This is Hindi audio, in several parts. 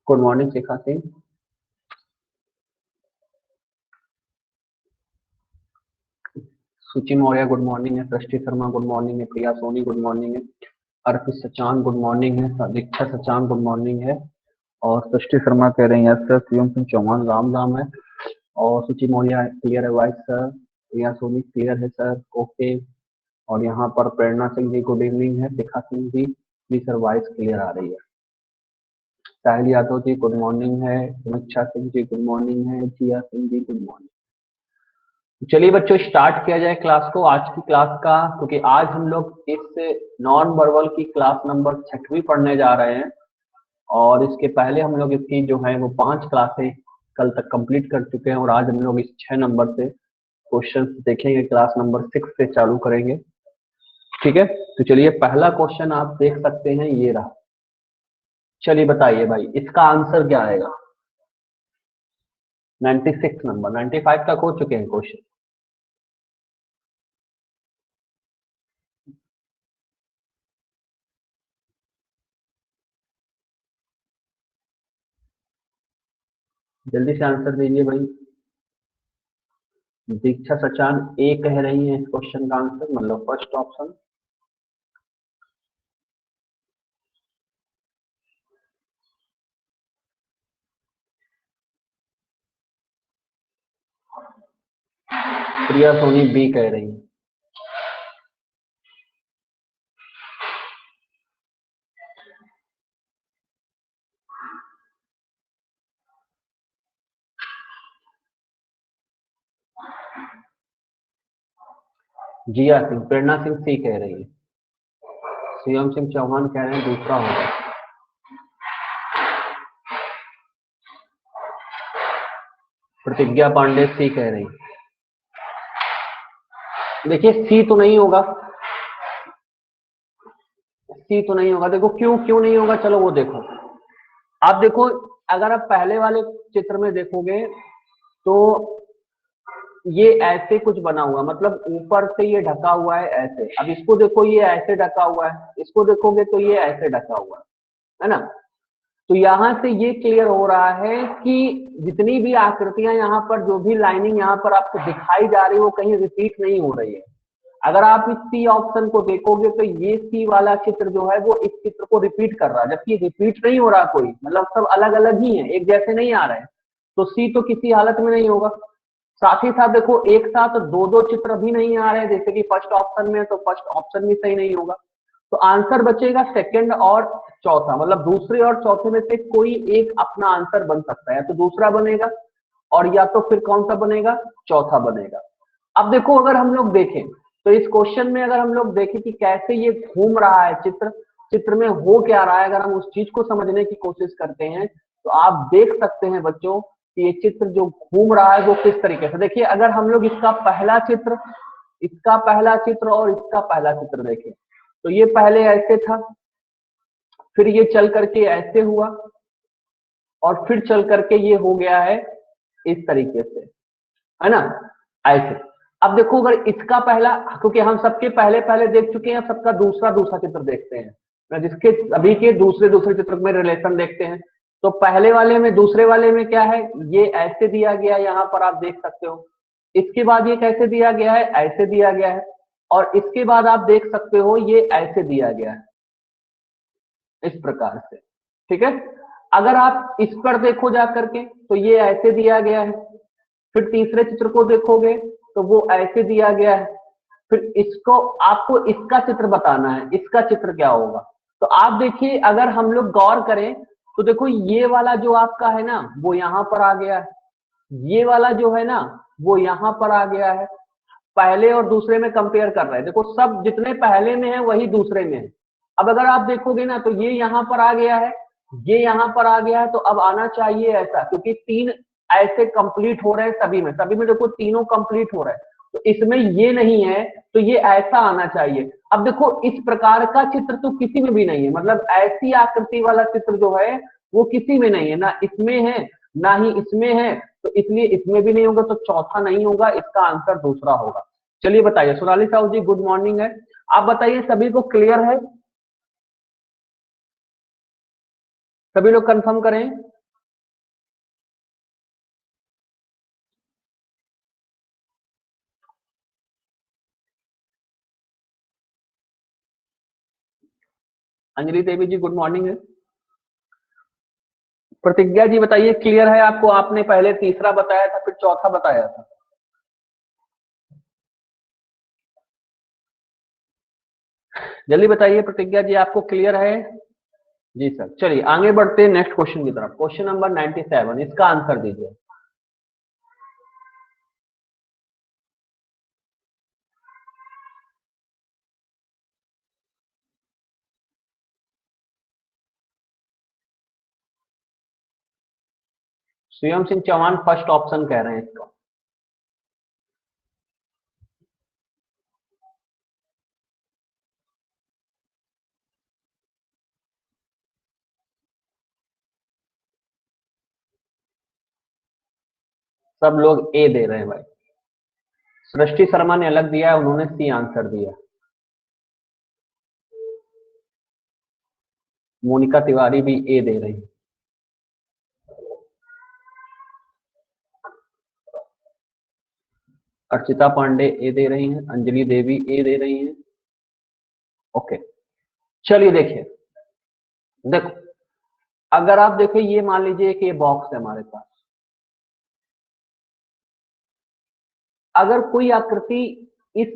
गुड मॉर्निंग शिखा सिंह। सुचि मौर्य गुड मॉर्निंग है। सृष्टि शर्मा गुड मॉर्निंग है। प्रिया सोनी गुड मॉर्निंग है। अर्पित सचान गुड मॉर्निंग है। दीक्षा सचान गुड मॉर्निंग है। और सृष्टि शर्मा कह रहे हैं सर। शिवम सिंह चौहान राम राम है। और सुचि मौर्य क्लियर है वाइस सर। प्रिया सोनी क्लियर है सर, ओके। और यहाँ पर प्रेरणा सिंह जी गुड इवनिंग है। शिखा Singh ji sir voice clear आ रही है। साहिल यादव जी गुड मॉर्निंग है। समीक्षा सिंह जी गुड मॉर्निंग है। जिया सिंह जी गुड मॉर्निंग। चलिए बच्चों स्टार्ट किया जाए क्लास को, आज की क्लास का, क्योंकि आज हम लोग इस नॉन वर्बल की क्लास नंबर 6वीं पढ़ने जा रहे हैं। और इसके पहले हम लोग इसकी जो है वो 5 क्लासें कल तक कंप्लीट कर चुके हैं। और आज हम लोग इस 6 नंबर से क्वेश्चन देखेंगे, क्लास नंबर 6 से चालू करेंगे। ठीक है, तो चलिए पहला क्वेश्चन आप देख सकते हैं, ये रहा। चलिए बताइए भाई इसका आंसर क्या आएगा। 96 नंबर, 95 तक हो चुके हैं क्वेश्चन। जल्दी से आंसर दीजिए भाई। दीक्षा सचान ए कह रही है इस क्वेश्चन का आंसर, मतलब फर्स्ट ऑप्शन। प्रिया सोनी बी कह रही है। जिया सिंह, प्रेरणा सिंह सी कह रही है। शिवम सिंह चौहान कह रहे हैं दूसरा होगा। प्रतिज्ञा पांडे सी कह रही है। देखिए सी तो नहीं होगा, सी तो नहीं होगा। देखो क्यों क्यों नहीं होगा, चलो वो देखो। आप देखो, अगर आप पहले वाले चित्र में देखोगे तो ये ऐसे कुछ बना हुआ, मतलब ऊपर से ये ढका हुआ है ऐसे। अब इसको देखो, ये ऐसे ढका हुआ है, इसको देखोगे तो ये ऐसे ढका हुआ है ना। तो यहाँ से ये क्लियर हो रहा है कि जितनी भी आकृतियां यहाँ पर, जो भी लाइनिंग यहाँ पर आपको दिखाई जा रही है, वो कहीं रिपीट नहीं हो रही है। अगर आप इस सी ऑप्शन को देखोगे तो ये सी वाला चित्र जो है वो इस चित्र को रिपीट कर रहा है, जबकि रिपीट नहीं हो रहा कोई, मतलब सब अलग अलग ही है, एक जैसे नहीं आ रहे हैं। तो सी तो किसी हालत में नहीं होगा। साथ ही साथ देखो एक साथ दो दो चित्र भी नहीं आ रहे हैं, जैसे कि फर्स्ट ऑप्शन में, तो फर्स्ट ऑप्शन भी सही नहीं होगा। तो आंसर बचेगा सेकंड और चौथा, मतलब दूसरे और चौथे में से कोई एक अपना आंसर बन सकता है। तो दूसरा बनेगा और या तो फिर कौन सा बनेगा, चौथा बनेगा। अब देखो अगर हम लोग देखें तो इस क्वेश्चन में अगर हम लोग देखें कि कैसे ये घूम रहा है चित्र, चित्र में हो क्या रहा है, अगर हम उस चीज को समझने की कोशिश करते हैं तो आप देख सकते हैं बच्चों कि ये चित्र जो घूम रहा है वो किस तरीके से। देखिए अगर हम लोग इसका पहला चित्र, इसका पहला चित्र और इसका पहला चित्र देखें तो ये पहले ऐसे था, फिर ये चल करके ऐसे हुआ और फिर चल करके ये हो गया है इस तरीके से, है ना, ऐसे। अब देखो अगर इसका पहला, क्योंकि हम सबके पहले पहले देख चुके हैं, सबका दूसरा दूसरा चित्र देखते हैं, जिसके अभी के दूसरे दूसरे चित्र में रिलेशन देखते हैं। तो पहले वाले में, दूसरे वाले में क्या है, ये ऐसे दिया गया, यहाँ पर आप देख सकते हो। इसके बाद ये कैसे दिया गया है, ऐसे दिया गया है। और इसके बाद आप देख सकते हो ये ऐसे दिया गया है, इस प्रकार से। ठीक है, अगर आप इस पर देखो जा करके तो ये ऐसे दिया गया है। फिर तीसरे चित्र को देखोगे तो वो ऐसे दिया गया है। फिर इसको, आपको इसका चित्र बताना है, इसका चित्र क्या होगा। तो आप देखिए अगर हम लोग गौर करें तो देखो ये वाला जो आपका है ना वो यहाँ पर आ गया है, ये वाला जो है ना वो यहाँ पर आ गया है। पहले और दूसरे में कंपेयर कर रहे हैं, देखो सब जितने पहले में है वही दूसरे में है। अब अगर आप देखोगे ना तो ये यहाँ पर आ गया है, ये यहाँ पर आ गया है, तो अब आना चाहिए ऐसा, क्योंकि 3 ऐसे कंप्लीट हो रहे हैं सभी में, सभी में देखो तीनों कंप्लीट हो रहे हैं। तो इसमें ये नहीं है तो ये ऐसा आना चाहिए। अब देखो इस प्रकार का चित्र तो किसी में भी नहीं है, मतलब ऐसी आकृति वाला चित्र जो है वो किसी में नहीं है, ना इसमें है ना ही इसमें है, तो इसलिए इसमें भी नहीं होगा, तो चौथा नहीं होगा, इसका आंसर दूसरा होगा। चलिए बताइए, सोनाली साहू जी गुड मॉर्निंग है, आप बताइए सभी को क्लियर है, सभी लोग कंफर्म करें। अंजलि देवी जी गुड मॉर्निंग है। प्रतिज्ञा जी बताइए क्लियर है आपको? आपने पहले तीसरा बताया था फिर चौथा बताया था। जल्दी बताइए प्रतिज्ञा जी, आपको क्लियर है? जी सर, चलिए आगे बढ़ते हैं नेक्स्ट क्वेश्चन की तरफ। क्वेश्चन नंबर 97, इसका आंसर दीजिए। शिवम सिंह चौहान फर्स्ट ऑप्शन कह रहे हैं इसका। सब लोग ए दे रहे हैं भाई। सृष्टि शर्मा ने अलग दिया है, उन्होंने सी आंसर दिया। मोनिका तिवारी भी ए दे रही है। अर्चिता पांडे ए दे रही हैं, अंजलि देवी ए दे रही हैं। ओके, चलिए देखिए, देखो अगर आप देखें ये मान लीजिए कि ये बॉक्स है हमारे पास। अगर कोई आकृति इस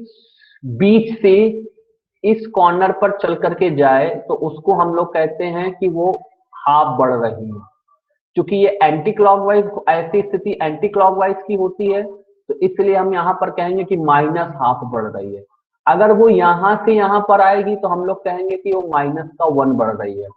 बीच से इस कॉर्नर पर चल करके जाए तो उसको हम लोग कहते हैं कि वो हाफ बढ़ रही है। क्योंकि ये एंटी क्लॉकवाइज, ऐसी स्थिति एंटी क्लॉकवाइज की होती है, तो इसलिए हम यहाँ पर कहेंगे कि माइनस हाफ बढ़ रही है। अगर वो यहां से यहां पर आएगी तो हम लोग कहेंगे कि वो माइनस का 1 बढ़ रही है।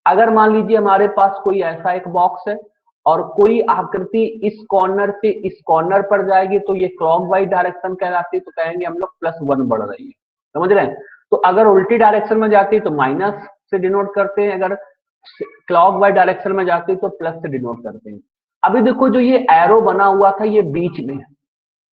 अगर मान लीजिए हमारे पास कोई ऐसा एक बॉक्स है और कोई आकृति इस कॉर्नर से इस कॉर्नर पर जाएगी तो ये क्लॉकवाइज डायरेक्शन कहलाती है, तो कहेंगे हम लोग +1 बढ़ रही है। समझ रहे हैं? तो अगर उल्टी डायरेक्शन में जाती है तो माइनस से डिनोट करते हैं, अगर क्लॉकवाइज डायरेक्शन में जाती है तो प्लस से डिनोट करते हैं। अभी देखो जो ये एरो बना हुआ था ये बीच में है,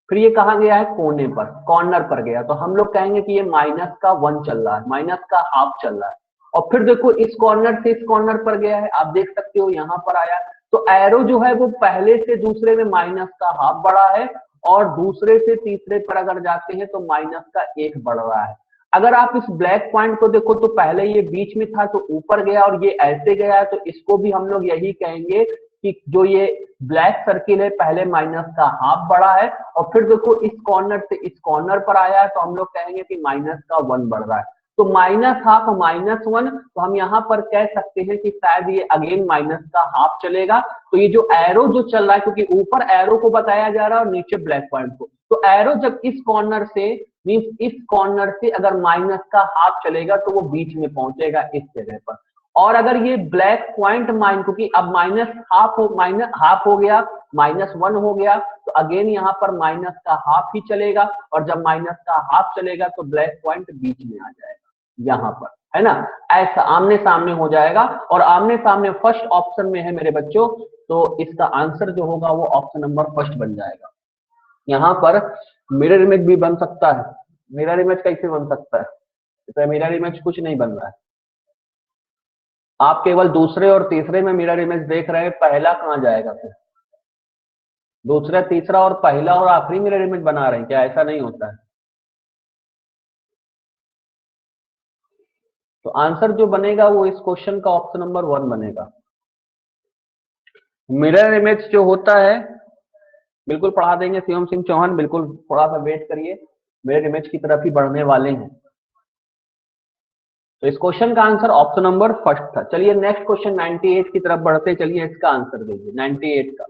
फिर ये कहा गया है कोने पर, कॉर्नर पर गया, तो हम लोग कहेंगे कि ये -1 चल रहा है, माइनस का हाफ चल रहा है। और फिर देखो इस कॉर्नर से इस कॉर्नर पर गया है, आप देख सकते हो यहाँ पर आया, तो एरो जो है वो पहले से दूसरे में माइनस का हाफ बढ़ा है, और दूसरे से तीसरे पर अगर जाते हैं तो -1 बढ़ रहा है। अगर आप इस ब्लैक पॉइंट को देखो तो पहले ये बीच में था तो ऊपर गया और ये ऐसे गया है, तो इसको भी हम लोग यही कहेंगे कि जो ये ब्लैक सर्किल है पहले माइनस का हाफ बढ़ा है और फिर देखो इस कॉर्नर से इस कॉर्नर पर आया है, तो हम लोग कहेंगे कि -1 बढ़ रहा है। तो -1/2 -1, तो हम यहाँ पर कह सकते हैं कि शायद ये अगेन माइनस का हाफ चलेगा। तो ये जो एरो जो चल रहा है, क्योंकि ऊपर एरो को बताया जा रहा है और नीचे ब्लैक पॉइंट को, तो एरो जब इस कॉर्नर से मीन्स इस कॉर्नर से अगर माइनस का हाफ चलेगा तो वो बीच में पहुंचेगा इस जगह पर। और अगर ये ब्लैक पॉइंट क्योंकि अब माइनस हाफ हो गया, -1 हो गया, तो अगेन यहाँ पर माइनस का हाफ ही चलेगा, और जब माइनस का हाफ चलेगा तो ब्लैक पॉइंट बीच में आ जाएगा यहाँ पर, है ना? ऐसा आमने सामने हो जाएगा, और आमने सामने फर्स्ट ऑप्शन में है मेरे बच्चों, तो इसका आंसर जो होगा वो ऑप्शन नंबर फर्स्ट बन जाएगा। यहाँ पर मिरर इमेज भी बन सकता है। मिरर इमेज कैसे बन सकता है? तो मिरर इमेज कुछ नहीं बन रहा है, आप केवल दूसरे और तीसरे में मिरर इमेज देख रहे हैं, पहला कहाँ जाएगा? फिर दूसरा तीसरा और पहला और आखिरी मिरर इमेज बना रहे हैं क्या? ऐसा नहीं होता है। तो आंसर जो बनेगा वो इस क्वेश्चन का ऑप्शन नंबर 1 बनेगा। मिरर इमेज जो होता है, बिल्कुल पढ़ा देंगे शिवम सिंह चौहान, बिल्कुल थोड़ा सा वेट करिए, मिरर इमेज की तरफ ही बढ़ने वाले हैं। तो इस क्वेश्चन का आंसर ऑप्शन नंबर फर्स्ट था। चलिए नेक्स्ट क्वेश्चन 98 की तरफ बढ़ते, चलिए इसका आंसर दीजिए 98 का।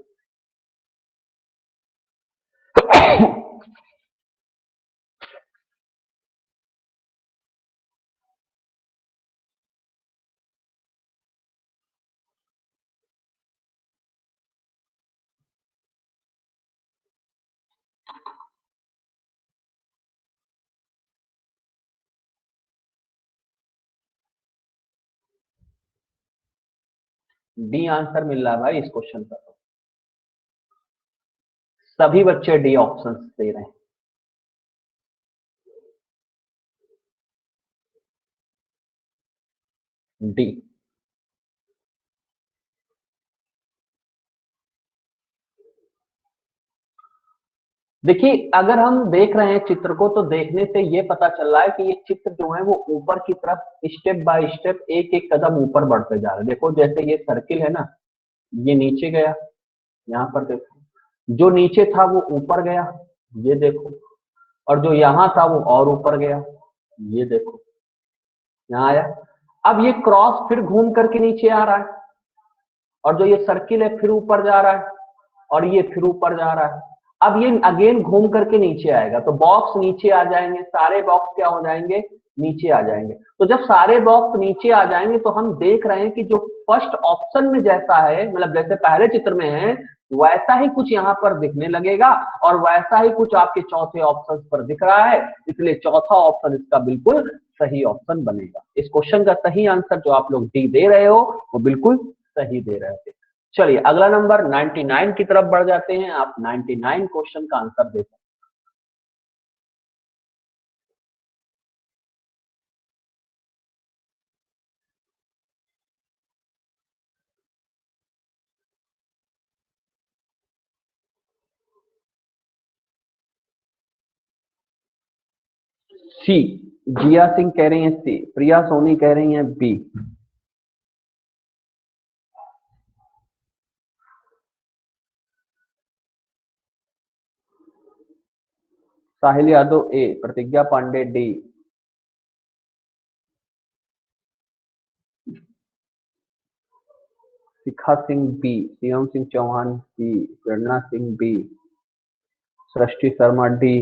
डी आंसर मिल रहा है भाई इस क्वेश्चन का, तो सभी बच्चे डी ऑप्शन दे रहे हैं। डी। देखिए अगर हम देख रहे हैं चित्र को तो देखने से ये पता चल रहा है कि ये चित्र जो है वो ऊपर की तरफ स्टेप बाय स्टेप एक एक कदम ऊपर बढ़ते जा रहे हैं। देखो जैसे ये सर्किल है ना, ये नीचे गया, यहाँ पर देखो जो नीचे था वो ऊपर गया, ये देखो, और जो यहाँ था वो और ऊपर गया, ये देखो यहाँ आया। अब ये क्रॉस फिर घूम करके नीचे आ रहा है, और जो ये सर्किल है फिर ऊपर जा रहा है, और ये फिर ऊपर जा रहा है। अब ये अगेन घूम करके नीचे आएगा, तो बॉक्स नीचे आ जाएंगे, सारे बॉक्स क्या हो जाएंगे, नीचे आ जाएंगे। तो जब सारे बॉक्स नीचे आ जाएंगे तो हम देख रहे हैं कि जो फर्स्ट ऑप्शन में जैसा है, मतलब जैसे पहले चित्र में है वैसा ही कुछ यहाँ पर दिखने लगेगा, और वैसा ही कुछ आपके चौथे ऑप्शन पर दिख रहा है, इसलिए चौथा ऑप्शन इसका बिल्कुल सही ऑप्शन बनेगा। इस क्वेश्चन का सही आंसर जो आप लोग डी दे रहे हो वो बिल्कुल सही दे रहे थे। चलिए अगला नंबर 99 की तरफ बढ़ जाते हैं। आप 99 क्वेश्चन का आंसर दे सकते हैं। सी, जिया सिंह कह रही हैं सी, प्रिया सोनी कह रही हैं बी, साहिल यादव ए, प्रतिज्ञा पांडे डी, शिखा सिंह बी, शिवम सिंह चौहान सी, प्रेरणा सिंह बी, सृष्टि शर्मा डी,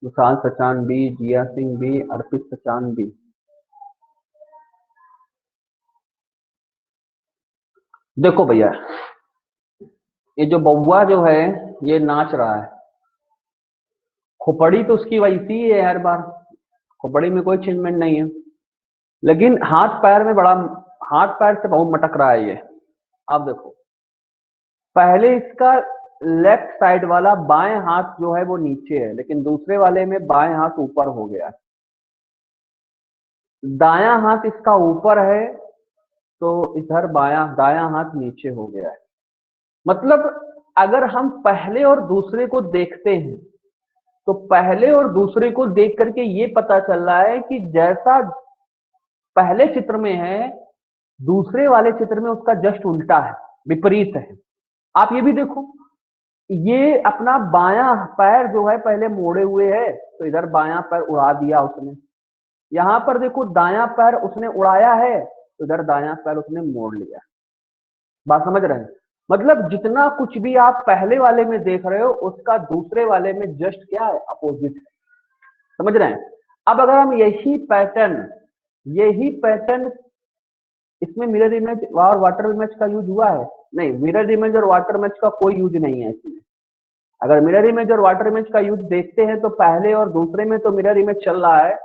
विशाल सचान बी, जिया सिंह बी, अर्पित सचान बी। देखो भैया ये जो बउआ जो है ये नाच रहा है, खोपड़ी तो उसकी वैसी ही है हर बार, खोपड़ी में कोई चेंजमेंट नहीं है, लेकिन हाथ पैर में बड़ा, हाथ पैर से बहुत मटक रहा है ये। आप देखो पहले इसका लेफ्ट साइड वाला बाएं हाथ जो है वो नीचे है, लेकिन दूसरे वाले में बाएं हाथ ऊपर हो गया है। दायां हाथ इसका ऊपर है तो इधर बायां दायां हाथ नीचे हो गया है। मतलब अगर हम पहले और दूसरे को देखते हैं तो पहले और दूसरे को देख करके ये पता चल रहा है कि जैसा पहले चित्र में है दूसरे वाले चित्र में उसका जस्ट उल्टा है, विपरीत है। आप ये भी देखो, ये अपना बायां पैर जो है पहले मोड़े हुए है, तो इधर बायां पैर उड़ा दिया उसने। यहां पर देखो दायां पैर उसने उड़ाया है, तो इधर दायां पैर उसने मोड़ लिया। बात समझ रहे हैं? मतलब जितना कुछ भी आप पहले वाले में देख रहे हो उसका दूसरे वाले में जस्ट क्या है, अपोजिट है। समझ रहे हैं? अब अगर हम यही पैटर्न इसमें मिरर इमेज और वाटर इमेज का यूज हुआ है? नहीं, मिरर इमेज और वाटर इमेज का कोई यूज नहीं है इसमें। अगर मिरर इमेज और वाटर इमेज का यूज देखते हैं तो पहले और दूसरे में तो मिरर इमेज चल रहा है,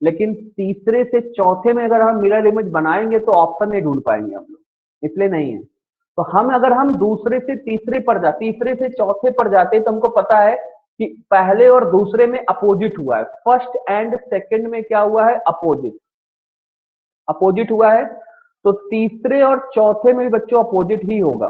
लेकिन तीसरे से चौथे में अगर हम मिरर इमेज बनाएंगे तो ऑप्शन नहीं ढूंढ पाएंगे हम लोग, इसलिए नहीं है। तो हम अगर हम दूसरे से तीसरे पर जाते, तीसरे से चौथे पर जाते तो हमको पता है कि पहले और दूसरे में अपोजिट हुआ है, फर्स्ट एंड सेकंड में क्या हुआ है, अपोजिट, अपोजिट हुआ है। तो तीसरे और चौथे में भी बच्चों अपोजिट ही होगा।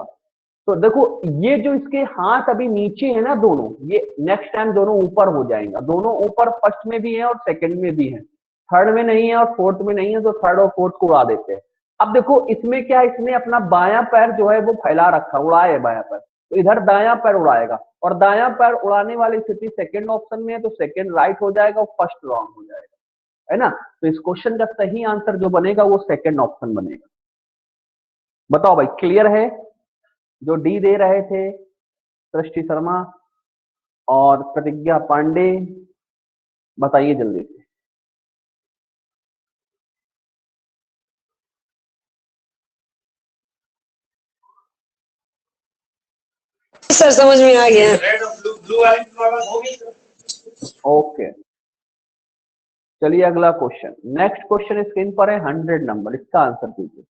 तो देखो ये जो इसके हाथ अभी नीचे है ना दोनों, ये नेक्स्ट टाइम दोनों ऊपर हो जाएंगे, दोनों ऊपर फर्स्ट में भी है और सेकंड में भी है, थर्ड में नहीं है और फोर्थ में नहीं है, तो थर्ड और फोर्थ को उड़ा देते हैं। अब देखो इसमें क्या, इसने अपना बायां पैर जो है वो फैला रखा, उड़ाए बायां पैर, तो इधर दायां पैर उड़ाएगा, और दायां पैर उड़ाने वाली स्थिति सेकंड ऑप्शन में है, तो सेकंड राइट हो जाएगा और फर्स्ट रॉन्ग हो जाएगा, है ना? तो इस क्वेश्चन का सही आंसर जो बनेगा वो सेकंड ऑप्शन बनेगा। बताओ भाई क्लियर है? जो डी दे रहे थे सृष्टि शर्मा और प्रतिज्ञा पांडे, बताइए जल्दी से। सर समझ में आ गया। ओके चलिए अगला क्वेश्चन, नेक्स्ट क्वेश्चन स्क्रीन पर है 100 नंबर, इसका आंसर कीजिए।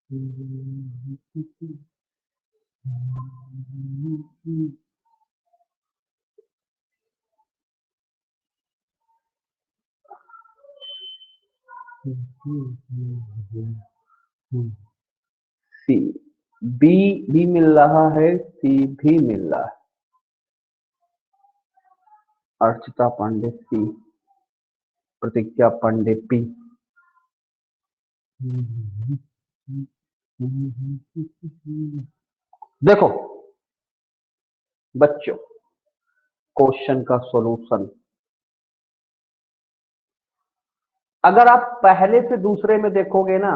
सी, बी भी मिल रहा है, सी भी मिल रहा है। अर्चिता पांडे सी, प्रतिज्ञा पांडे पी। देखो बच्चों, क्वेश्चन का सॉल्यूशन, अगर आप पहले से दूसरे में देखोगे ना,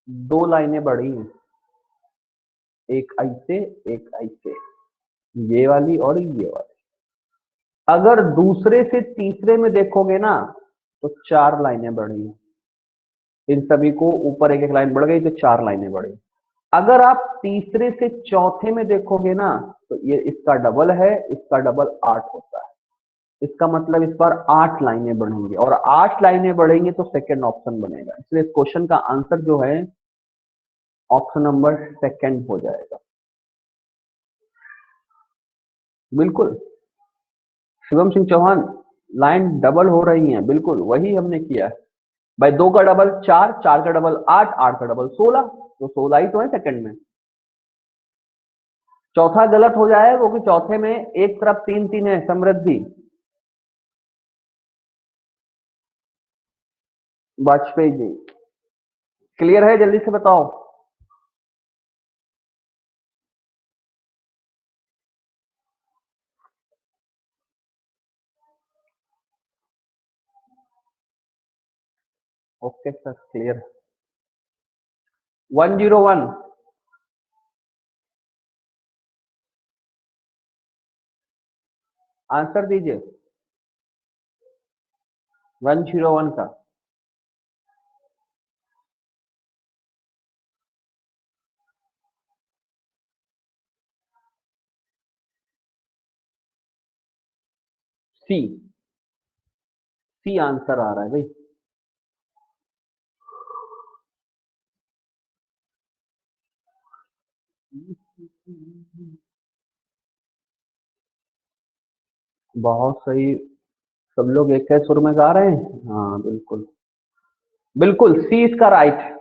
दो लाइनें बढ़ी हैं, एक ऐसे एक ऐसे, ये वाली और ये वाली। अगर दूसरे से तीसरे में देखोगे ना, तो चार लाइनें बढ़ी हैं। इन सभी को ऊपर एक एक लाइन बढ़ गई तो चार लाइनें बढ़ी। अगर आप तीसरे से चौथे में देखोगे ना, तो ये इसका डबल है, इसका डबल 8 होता है। इसका मतलब इस बार 8 लाइनें बढ़ेंगी, और 8 लाइनें बढ़ेंगी तो सेकंड ऑप्शन बनेगा। इसलिए इस क्वेश्चन का आंसर जो है ऑप्शन नंबर सेकंड हो जाएगा। बिल्कुल शिवम सिंह चौहान, लाइन डबल हो रही है, बिल्कुल वही हमने किया है भाई। 2 का डबल 4, 4 का डबल 8, 8 का डबल 16, तो 16 ही तो है सेकंड में। चौथा गलत हो जाएगा क्योंकि चौथे में एक तरफ 3 3 है, समृद्धि। वाजपेयी जी, क्लियर है? जल्दी से बताओ। Okay sir, clear. 101, आंसर दीजिए 101 का। सी, सी आंसर आ रहा है भाई। बहुत सही, सब लोग एक है सुर में गा रहे हैं। हाँ बिल्कुल बिल्कुल, सी इसका राइट है।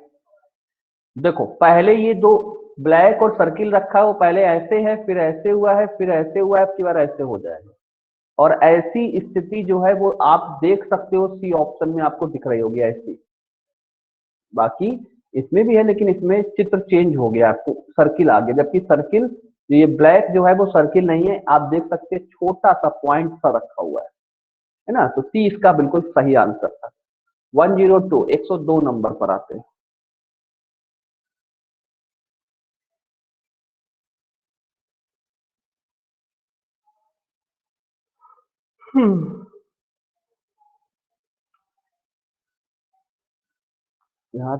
देखो पहले ये दो ब्लैक और सर्किल रखा है, वो पहले ऐसे है, फिर ऐसे हुआ है, फिर ऐसे हुआ है, अब की बार ऐसे हो जाएगा। और ऐसी स्थिति जो है वो आप देख सकते हो, सी ऑप्शन में आपको दिख रही होगी ऐसी। बाकी इसमें भी है, लेकिन इसमें चित्र चेंज हो गया, आपको सर्किल आ गया, जबकि सर्किल ये ब्लैक जो है वो सर्किल नहीं है, आप देख सकते हैं छोटा सा पॉइंट सा रखा हुआ है ना। तो सी इसका बिल्कुल सही आंसर था। 102, 102 नंबर पर आते हैं। यार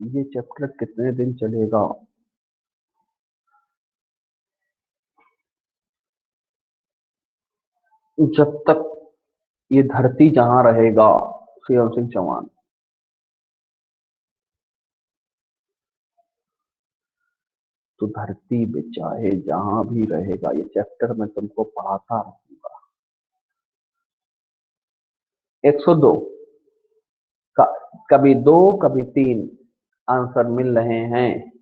ये चैप्टर कितने दिन चलेगा? जब तक ये धरती जहां रहेगा, शिवम सिंह चौहान। तो धरती पे चाहे जहां भी रहेगा, ये चैप्टर मैं तुमको पढ़ाता रहूंगा। 102 का, कभी 2 कभी 3 आंसर मिल रहे हैं।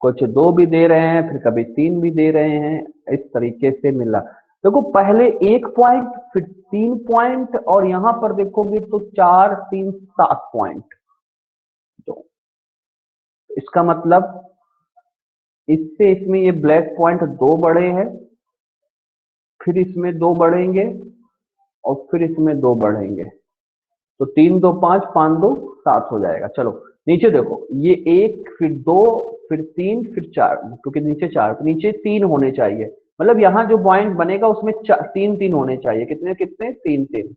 कुछ 2 भी दे रहे हैं, फिर कभी 3 भी दे रहे हैं, इस तरीके से मिला। देखो पहले 1 पॉइंट, फिर 3 पॉइंट, और यहां पर देखोगे तो 4 3 7 पॉइंट। तो इसका मतलब इससे इसमें ये ब्लैक पॉइंट 2 बढ़े हैं, फिर इसमें 2 बढ़ेंगे, और फिर इसमें 2 बढ़ेंगे। तो 3 2 5, 5 2 7 हो जाएगा। चलो नीचे देखो, ये 1 फिर 2 फिर 3 फिर 4, क्योंकि नीचे 4, तो नीचे 3 होने चाहिए। मतलब यहाँ जो पॉइंट बनेगा उसमें 3 3 होने चाहिए। कितने कितने? 3 3।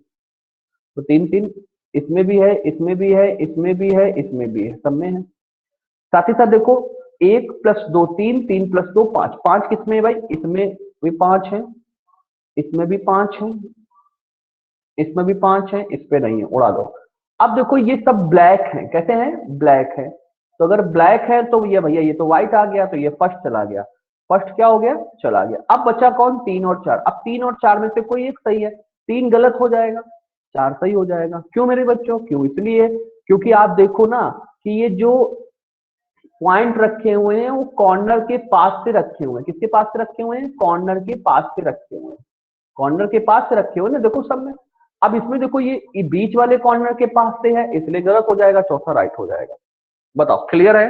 तो 3 3 इसमें भी है, इसमें भी है, इसमें भी है, इसमें भी है, सब में है। साथ ही साथ देखो, 1 प्लस 2 3, 3 प्लस 2 5, 5 किसमें है भाई? इसमें भी 5 है, इसमें भी 5 है, इसमें भी 5 है, इस पे नहीं है, उड़ा दो। अब देखो ये सब ब्लैक है, कैसे हैं? ब्लैक है। तो अगर ब्लैक है तो ये भैया ये तो व्हाइट आ गया, तो ये फर्स्ट चला गया, फर्स्ट क्या हो गया, चला गया। अब बचा कौन, 3 और 4। अब 3 और 4 में से कोई एक सही है, 3 गलत हो जाएगा, 4 सही हो जाएगा। क्यों मेरे बच्चों, क्यों, इसलिए क्योंकि आप देखो ना कि ये जो पॉइंट रखे हुए हैं वो कॉर्नर के पास से रखे हुए हैं। किसके पास से रखे हुए हैं, कॉर्नर के पास से रखे हुए हैं, कॉर्नर के पास से रखे हुए ना, देखो सब में। अब इसमें देखो ये बीच वाले कॉर्नर के पास से है, इसलिए गलत हो जाएगा, चौथा राइट हो जाएगा। बताओ क्लियर है,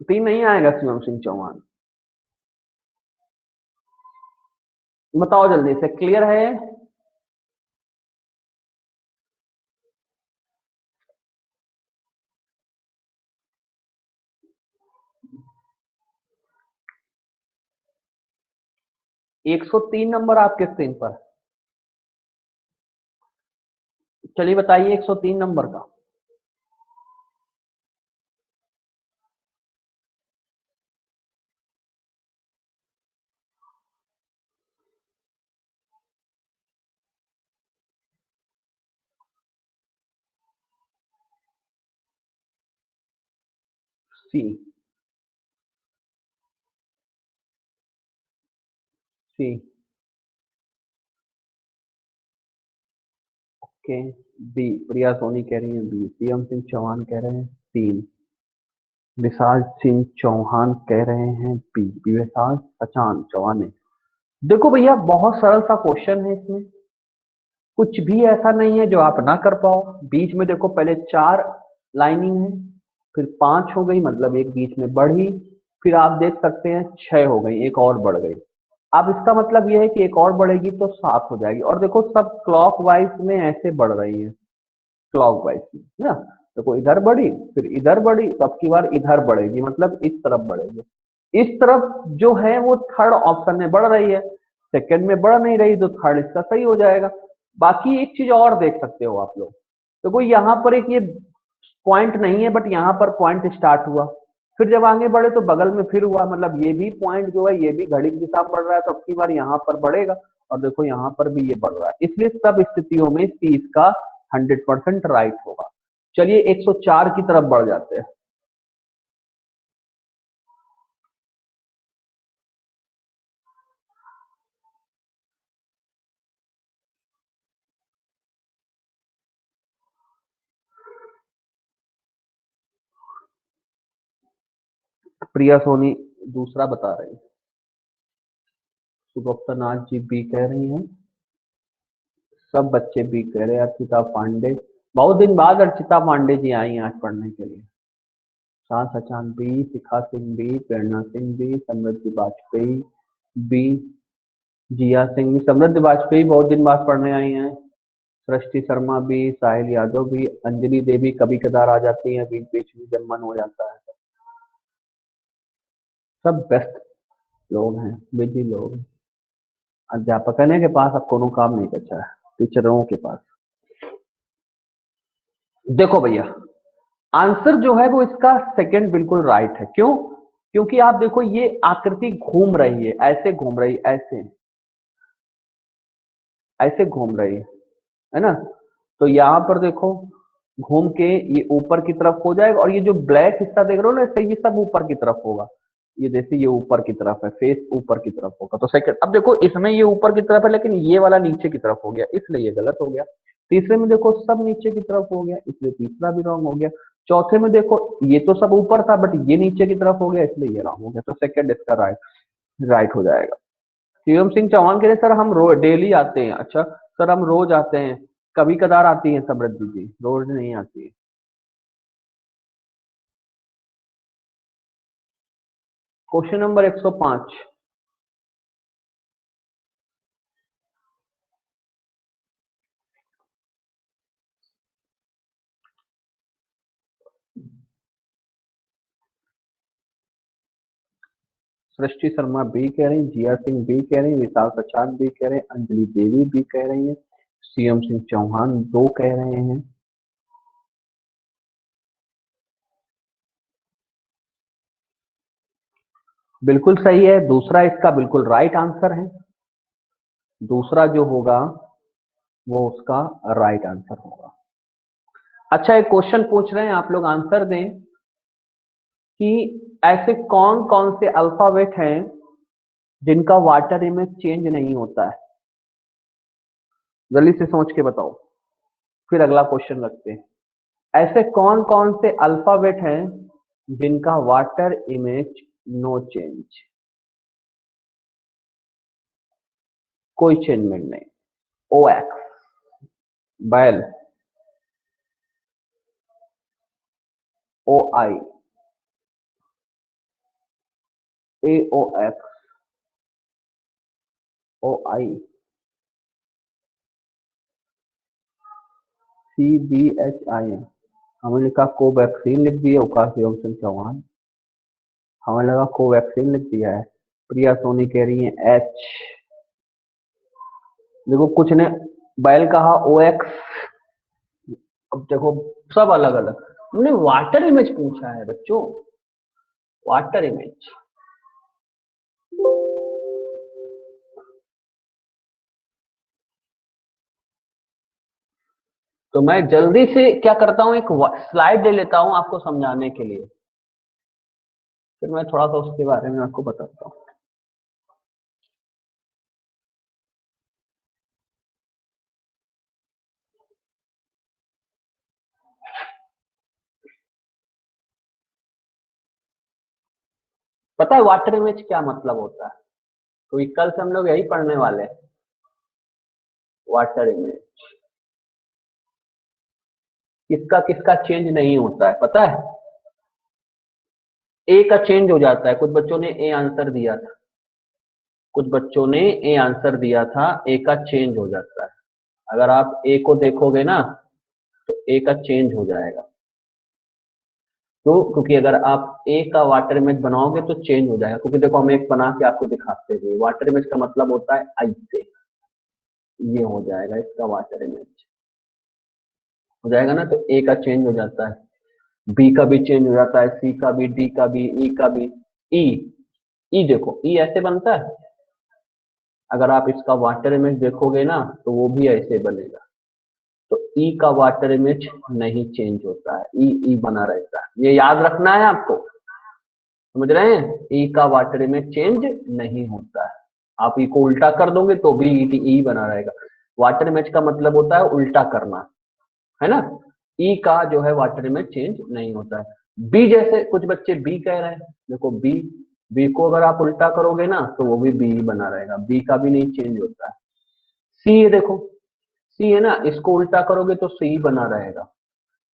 3 नहीं आएगा शिवम सिंह चौहान, बताओ जल्दी से, क्लियर है। 103 नंबर आपके स्क्रीन पर, चलिए बताइए 103 नंबर का। सी, सी, ओके। बी, प्रिया सोनी कह रही है बी, सीएम सिंह चौहान कह रहे हैं 3, विशाल सिंह चौहान कह रहे हैं बी, विशाल सचान चौहान है। देखो भैया बहुत सरल सा क्वेश्चन है, इसमें कुछ भी ऐसा नहीं है जो आप ना कर पाओ। बीच में देखो पहले 4 लाइनिंग है, फिर 5 हो गई, मतलब एक बीच में बढ़ी, फिर आप देख सकते हैं 6 हो गई, एक और बढ़ गई। अब इसका मतलब ये है कि एक और बढ़ेगी तो 7 हो जाएगी। और देखो सब क्लॉक वाइज में ऐसे बढ़ रही है, क्लॉक वाइज में ना। देखो इधर बढ़ी, फिर इधर बढ़ी, तो अब की बार इधर बढ़ेगी, मतलब इस तरफ बढ़ेगी। इस तरफ जो है वो थर्ड ऑप्शन में बढ़ रही है, सेकंड में बढ़ नहीं रही, तो थर्ड इसका सही हो जाएगा। बाकी एक चीज और देख सकते हो आप लोग, देखो यहाँ पर एक ये पॉइंट नहीं है, बट यहाँ पर पॉइंट स्टार्ट हुआ, फिर जब आगे बढ़े तो बगल में फिर हुआ, मतलब ये भी पॉइंट जो है ये भी घड़ी की दिशा में बढ़ रहा है, तो अब की बार यहाँ पर बढ़ेगा। और देखो यहाँ पर भी ये बढ़ रहा है, इसलिए सब स्थितियों में सी इसका 100% राइट होगा। चलिए 104 की तरफ बढ़ जाते हैं। प्रिया सोनी दूसरा बता रही है, सुगुप्ता नाथ जी बी कह रही हैं, सब बच्चे बी कह रहे हैं। अर्चिता पांडे, बहुत दिन बाद अर्चिता पांडे जी आई हैं आज पढ़ने के लिए। शाह सचान बी, शिखा सिंह बी, प्रेरणा सिंह बी, समृद्धि वाजपेयी बी, जिया सिंह भी, समृद्धि वाजपेयी बहुत दिन बाद पढ़ने आई हैं। सृष्टि शर्मा भी, साहिल यादव भी, अंजलि देवी कभी कदार आ जाती है बीच बीच में जब मन हो जाता है। सब बेस्ट लोग हैं, बिजी लोग हैं। अध्यापक के पास अब कोनो काम नहीं बचा है, टीचरों के पास। देखो भैया आंसर जो है वो इसका सेकंड बिल्कुल राइट है। क्यों, क्योंकि आप देखो ये आकृति घूम रही है, ऐसे घूम रही, ऐसे ऐसे घूम रही है ना। तो यहाँ पर देखो घूम के ये ऊपर की तरफ हो जाएगा, और ये जो ब्लैक हिस्सा देख रहे हो ना, इससे ये सब ऊपर की तरफ होगा। ये जैसे ये ऊपर की तरफ है, फेस ऊपर की तरफ होगा, तो सेकंड। अब देखो इसमें ये ऊपर की तरफ है, लेकिन ये वाला नीचे की तरफ हो गया, इसलिए ये गलत हो गया। तीसरे में देखो सब नीचे की तरफ हो गया, इसलिए तीसरा भी रॉन्ग हो गया। चौथे में देखो ये तो सब ऊपर था, बट ये नीचे की तरफ हो गया, इसलिए ये रॉन्ग हो गया, तो सेकंड इसका राइट राइट हो जाएगा। शिवम सिंह चौहान के लिए सर हम रोज डेली आते हैं। अच्छा सर हम रोज आते हैं, कभी कदार आती है समृद्धि जी, रोज नहीं आती है। क्वेश्चन नंबर 105, सृष्टि शर्मा बी कह रही, जिया सिंह बी कह रही, विशाल प्रसाद बी कह रहे हैं, अंजलि देवी बी कह रही है, सीएम सिंह चौहान 2 कह रहे हैं। बिल्कुल सही है, दूसरा इसका बिल्कुल राइट आंसर है। दूसरा जो होगा वो उसका राइट आंसर होगा। अच्छा एक क्वेश्चन पूछ रहे हैं, आप लोग आंसर दें कि ऐसे कौन कौन से अल्फाबेट हैं जिनका वाटर इमेज चेंज नहीं होता है। जल्दी से सोच के बताओ, फिर अगला क्वेश्चन रखते हैं। ऐसे कौन कौन से अल्फाबेट हैं जिनका वाटर इमेज नो चेंज, कोई चेंजमेंट नहीं। ओ एक्स बैल, O I, A O X, O I, C B H I N. हमें लिखा कोवैक्सीन लिख दिया उकासी रोशन चौहान, हमें लगा कोवैक्सीन लिख दिया है। प्रिया सोनी कह रही है एच। देखो कुछ ने बैल कहा ओ एक्स। अब देखो सब अलग अलग। हमने वाटर इमेज पूछा है बच्चों, वाटर इमेज। तो मैं जल्दी से क्या करता हूँ, एक स्लाइड ले लेता हूँ आपको समझाने के लिए, फिर मैं थोड़ा सा उसके बारे में आपको बताता हूँ। पता है वाटर इमेज क्या मतलब होता है? तो कल से हम लोग यही पढ़ने वाले हैं, वाटर इमेज। किसका किसका चेंज नहीं होता है पता है? ए का चेंज हो जाता है। कुछ बच्चों ने ए आंसर दिया था, कुछ बच्चों ने ए आंसर दिया था, ए का चेंज हो जाता है। अगर आप ए को देखोगे ना तो ए का चेंज हो जाएगा। क्यों? क्योंकि अगर आप ए का वाटर इमेज बनाओगे तो चेंज हो जाएगा। क्योंकि देखो हम एक बना के आपको दिखाते हुए, वाटर इमेज का मतलब होता है ऐसे, ये हो जाएगा इसका वाटर इमेज हो जाएगा ना, तो ए का चेंज हो जाता है, बी का भी चेंज हो जाता है, सी का भी, डी का भी, ई का भी। ई, ई देखो ई ऐसे बनता है, अगर आप इसका वाटर इमेज देखोगे ना तो वो भी ऐसे बनेगा। तो ई का वाटर इमेज नहीं चेंज होता है, ई ई बना रहता है। ये याद रखना है आपको, समझ रहे हैं? ई का वाटर इमेज चेंज नहीं होता है। आप ई को उल्टा कर दोगे तो भी ई बना रहेगा। वाटर इमेज का मतलब होता है उल्टा करना, है ना? ई का जो है वाटर इमेज चेंज नहीं होता है। बी जैसे कुछ बच्चे बी कह रहे हैं, देखो बी, बी को अगर आप उल्टा करोगे ना तो वो भी बी बना रहेगा, बी का भी नहीं चेंज होता है। सी है देखो, सी है ना, इसको उल्टा करोगे तो सी बना रहेगा,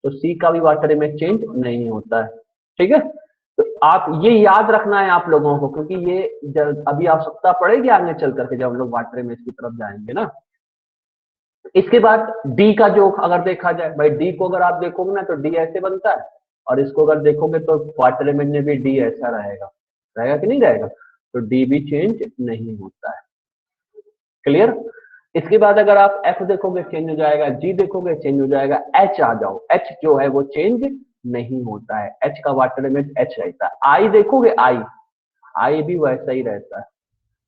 तो सी का भी वाटर इमेज चेंज नहीं होता है। ठीक है, तो आप ये याद रखना है आप लोगों को, क्योंकि ये अभी आवश्यकता पड़ेगी आगे चल करके जब हम लोग वाटर इमेज की तरफ जाएंगे ना। इसके बाद डी का जो अगर देखा जाए, भाई डी को अगर आप देखोगे ना तो डी ऐसे बनता है, और इसको अगर देखोगे तो वाटर इमेज में भी डी ऐसा रहेगा, रहेगा कि नहीं रहेगा? तो डी भी चेंज नहीं होता है। क्लियर? इसके बाद अगर आप एफ देखोगे चेंज हो जाएगा, जी देखोगे चेंज हो जाएगा, एच आ जाओ, एच जो है वो चेंज नहीं होता है, एच का वाटर इमेज एच रहता है। आई देखोगे, आई, आई भी वैसा ही रहता है।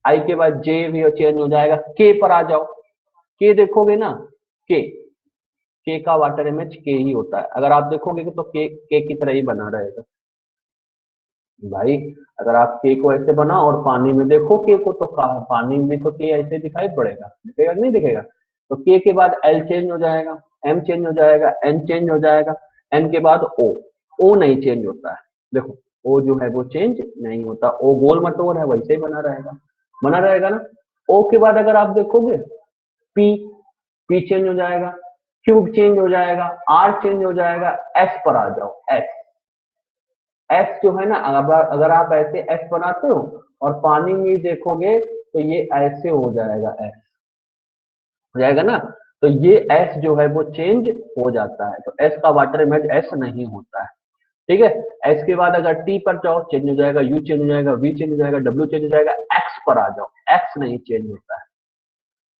आई के बाद जे भी चेंज हो जाएगा। के पर आ जाओ, के देखोगे ना, के का वाटर इमेज के ही होता है। अगर आप देखोगे तो के की तरह ही बना रहेगा भाई। अगर आप के को ऐसे बनाओ और पानी में देखो के को, तो पानी में तो के ऐसे दिखाई पड़ेगा, दिखेगा नहीं दिखेगा? तो के के बाद एल चेंज हो जाएगा, एम चेंज हो जाएगा, एन चेंज हो जाएगा, एन के बाद ओ, ओ नहीं चेंज होता है। देखो ओ जो है वो चेंज नहीं होता, ओ गोल मटोर है वैसे ही बना रहेगा, बना रहेगा ना। ओ के बाद अगर आप देखोगे पी, पी चेंज हो जाएगा, क्यू चेंज हो जाएगा, आर चेंज हो जाएगा, एस पर आ जाओ, एस, एस जो है ना, अगर आप ऐसे एस बनाते हो और पानी में देखोगे तो ये ऐसे हो जाएगा, एस हो जाएगा ना। तो ये एस जो है वो चेंज हो जाता है, तो एस का वाटर इमेज एस नहीं होता है। ठीक है, एस के बाद अगर टी पर जाओ चेंज हो जाएगा, यू चेंज हो जाएगा, वी चेंज हो जाएगा, डब्ल्यू चेंज हो जाएगा, एक्स पर आ जाओ, एक्स नहीं चेंज होता है।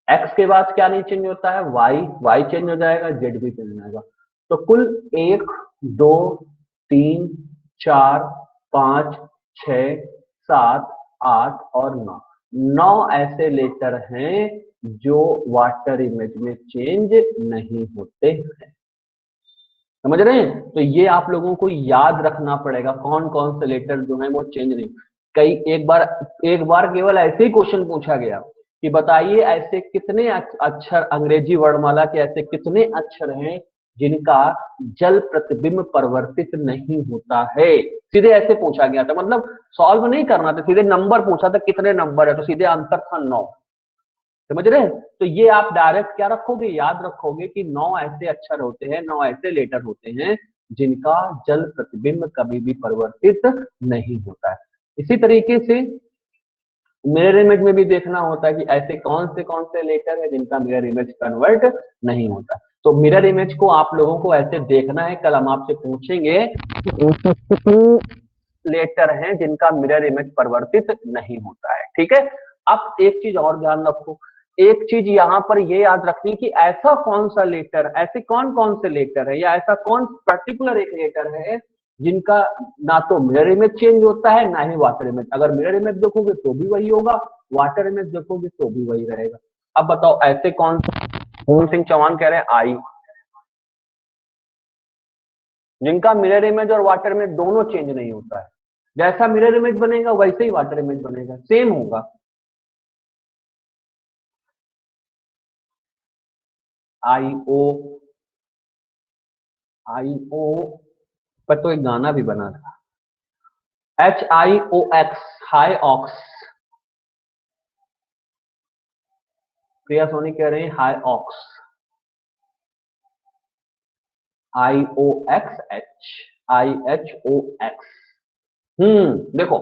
एक्स के बाद क्या नहीं चेंज होता है? वाई, वाई चेंज हो जाएगा, जेड भी चेंज हो जाएगा। तो कुल 1 2 3 4 5 6 7 8 और 9, 9 ऐसे लेटर हैं जो वाटर इमेज में चेंज नहीं होते हैं। समझ रहे हैं? तो ये आप लोगों को याद रखना पड़ेगा कौन कौन से लेटर जो है वो चेंज नहीं। कई एक बार केवल ऐसे ही क्वेश्चन पूछा गया कि बताइए ऐसे कितने अक्षर अंग्रेजी वर्णमाला के ऐसे कितने अक्षर हैं जिनका जल प्रतिबिंब परिवर्तित नहीं होता है। सीधे ऐसे पूछा गया था, मतलब सॉल्व नहीं करना था, सीधे नंबर पूछा था कितने नंबर है, तो सीधे आंसर था 9। समझ रहे हैं? तो ये आप डायरेक्ट क्या रखोगे, याद रखोगे कि 9 ऐसे अक्षर होते हैं, 9 ऐसे लेटर होते हैं जिनका जल प्रतिबिंब कभी भी परिवर्तित नहीं होता है। इसी तरीके से मिरर इमेज में भी देखना होता है कि ऐसे कौन से लेटर है जिनका मिरर इमेज कन्वर्ट नहीं होता। तो मिरर इमेज को आप लोगों को ऐसे देखना है। कल हम आपसे पूछेंगे लेटर हैं जिनका मिरर इमेज परिवर्तित नहीं होता है। ठीक है। अब एक चीज और ध्यान रखो, एक चीज यहाँ पर ये याद रखनी कि ऐसा कौन सा लेटर, ऐसे कौन कौन से लेटर है या ऐसा कौन पर्टिकुलर एक लेटर है जिनका ना तो मिरर इमेज चेंज होता है ना ही वाटर इमेज। अगर मिरर इमेज देखोगे तो भी वही होगा, वाटर इमेज देखोगे तो भी वही रहेगा। अब बताओ ऐसे कौन सिंह चौहान कह रहे हैं आई, जिनका मिरर इमेज और वाटर इमेज दोनों चेंज नहीं होता है। जैसा मिरर इमेज बनेगा वैसे ही वाटर इमेज बनेगा, सेम होगा। आई ओ पर तो एक गाना भी बना था, HIOX, हाई ऑक्स। प्रिया सोनी कह रहे हैं हाई ऑक्स, IOXH, देखो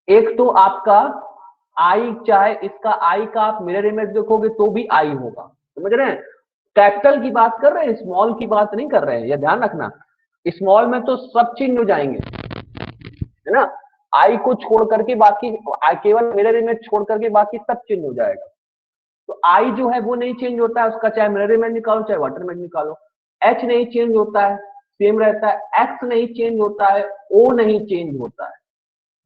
एक तो आपका आई, चाहे इसका आई का आप मिरर इमेज देखोगे तो भी आई होगा। समझ रहे हैं? कैपिटल की बात कर रहे हैं, स्मॉल की बात नहीं कर रहे हैं, ये ध्यान रखना। स्मॉल में तो सब चेंज हो जाएंगे, है ना। आई को छोड़ करके बाकी, केवल मिरर इमेज छोड़ करके बाकी सब चेंज हो जाएगा। तो आई जो है वो नहीं चेंज होता है, उसका चाहे मिरर इमेज निकालो चाहे वाटर इमेज निकालो। एच नहीं चेंज होता है, सेम रहता है। एक्स नहीं चेंज होता है, ओ नहीं चेंज होता है।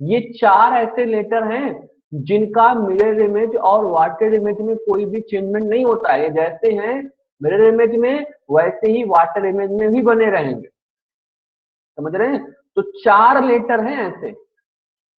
ये 4 ऐसे लेटर हैं जिनका मिरर इमेज और वाटर इमेज में कोई भी चेंजमेंट नहीं होता है। ये जैसे हैं मिरर इमेज में वैसे ही वाटर इमेज में भी बने रहेंगे। समझ रहे हैं? तो 4 लेटर हैं ऐसे,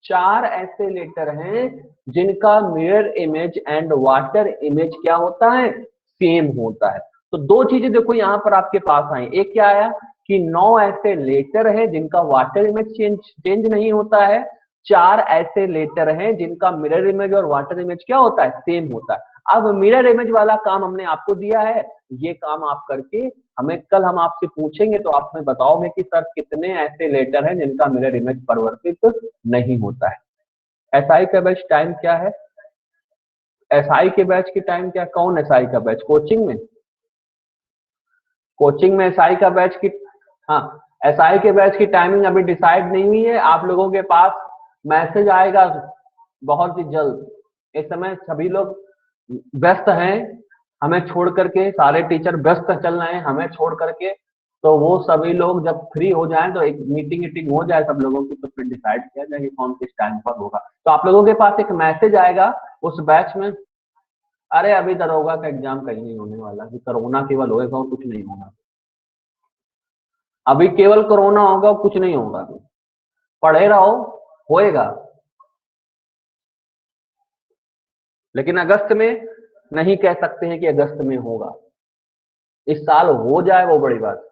4 ऐसे लेटर हैं जिनका mirror image and water image क्या होता है, सेम होता है। तो दो चीजें देखो यहां पर आपके पास आई, एक क्या आया कि 9 ऐसे लेटर है जिनका वाटर इमेज चेंज नहीं होता है, 4 ऐसे लेटर हैं जिनका मिरर इमेज और वाटर इमेज क्या होता है, सेम होता है। अब मिरर इमेज वाला काम हमने आपको दिया है, ये काम आप करके हमें कल हम आपसे पूछेंगे तो आप हमें बताओगे कि सर कितने ऐसे लेटर हैं जिनका मिरर इमेज परिवर्तित नहीं होता है। एसआई का बैच टाइम क्या है, एसआई के बैच की टाइम क्या, कौन एसआई का बैच कोचिंग में, कोचिंग में एसआई का बैच की, हाँ एसआई के बैच की टाइमिंग अभी डिसाइड नहीं हुई है। आप लोगों के पास मैसेज आएगा बहुत ही जल्द। इस समय सभी लोग व्यस्त हैं, हमें छोड़ करके सारे टीचर व्यस्त चल रहे हैं हमें छोड़ करके। तो वो सभी लोग जब फ्री हो जाएं तो एक मीटिंग वीटिंग हो जाए सब लोगों की, तो फिर डिसाइड किया जाए कि कौन किस टाइम पर होगा। तो आप लोगों के पास एक मैसेज आएगा उस बैच में। अरे अभी दरोगा का एग्जाम कहीं नहीं होने वाला, कि कोरोना केवल होएगा और कुछ नहीं होगा। अभी केवल कोरोना होगा, कुछ नहीं होगा। पढ़े रहो, होएगा। लेकिन अगस्त में नहीं कह सकते हैं कि अगस्त में होगा, इस साल हो जाए वो बड़ी बात।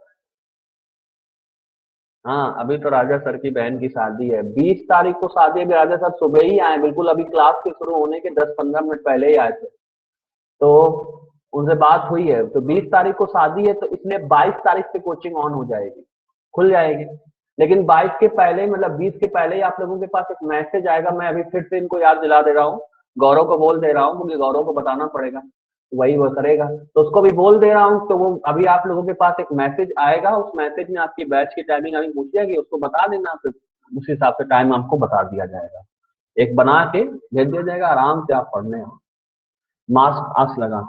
हाँ अभी तो राजा सर की बहन की शादी है, 20 तारीख को शादी है। अभी राजा सर सुबह ही आए, बिल्कुल अभी क्लास के शुरू होने के 10-15 मिनट पहले ही आए थे। तो उनसे बात हुई है, तो 20 तारीख को शादी है, तो इसलिए 22 तारीख से कोचिंग ऑन हो जाएगी, खुल जाएगी। लेकिन 22 के पहले, मतलब 20 के पहले ही आप लोगों के पास एक मैसेज आएगा। मैं अभी फिर से इनको याद दिला दे रहा हूँ, गौरव को बोल दे रहा हूँ क्योंकि गौरव को बताना पड़ेगा, वही वो करेगा। तो उसको भी बोल दे रहा हूँ, तो वो अभी आप लोगों के पास एक मैसेज आएगा, उस मैसेज में आपकी बैच की टाइमिंग अभी पूछ जाएगी, उसको बता देना, फिर उस हिसाब से टाइम आपको बता दिया जाएगा। एक बना के भेज दिया जाएगा, आराम से आप पढ़ने हो, मास्क आस लगा।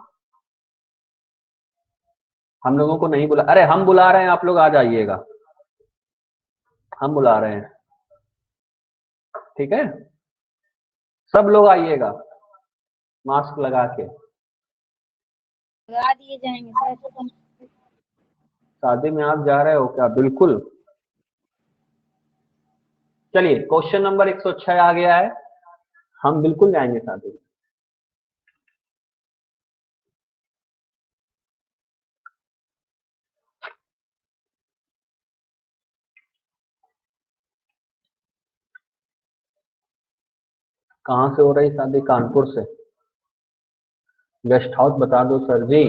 हम लोगों को नहीं बुला, अरे हम बुला रहे हैं, आप लोग आ जाइएगा, हम बुला रहे हैं। ठीक है, सब लोग आइएगा मास्क लगा के। लगा दिए जाएंगे सर। शादी में आप जा रहे हो क्या? बिल्कुल। चलिए क्वेश्चन नंबर 106 आ गया है, हम बिल्कुल जाएंगे शादी में। कहाँ से हो रही शादी? कानपुर से। गेस्ट हाउस बता दो सर जी।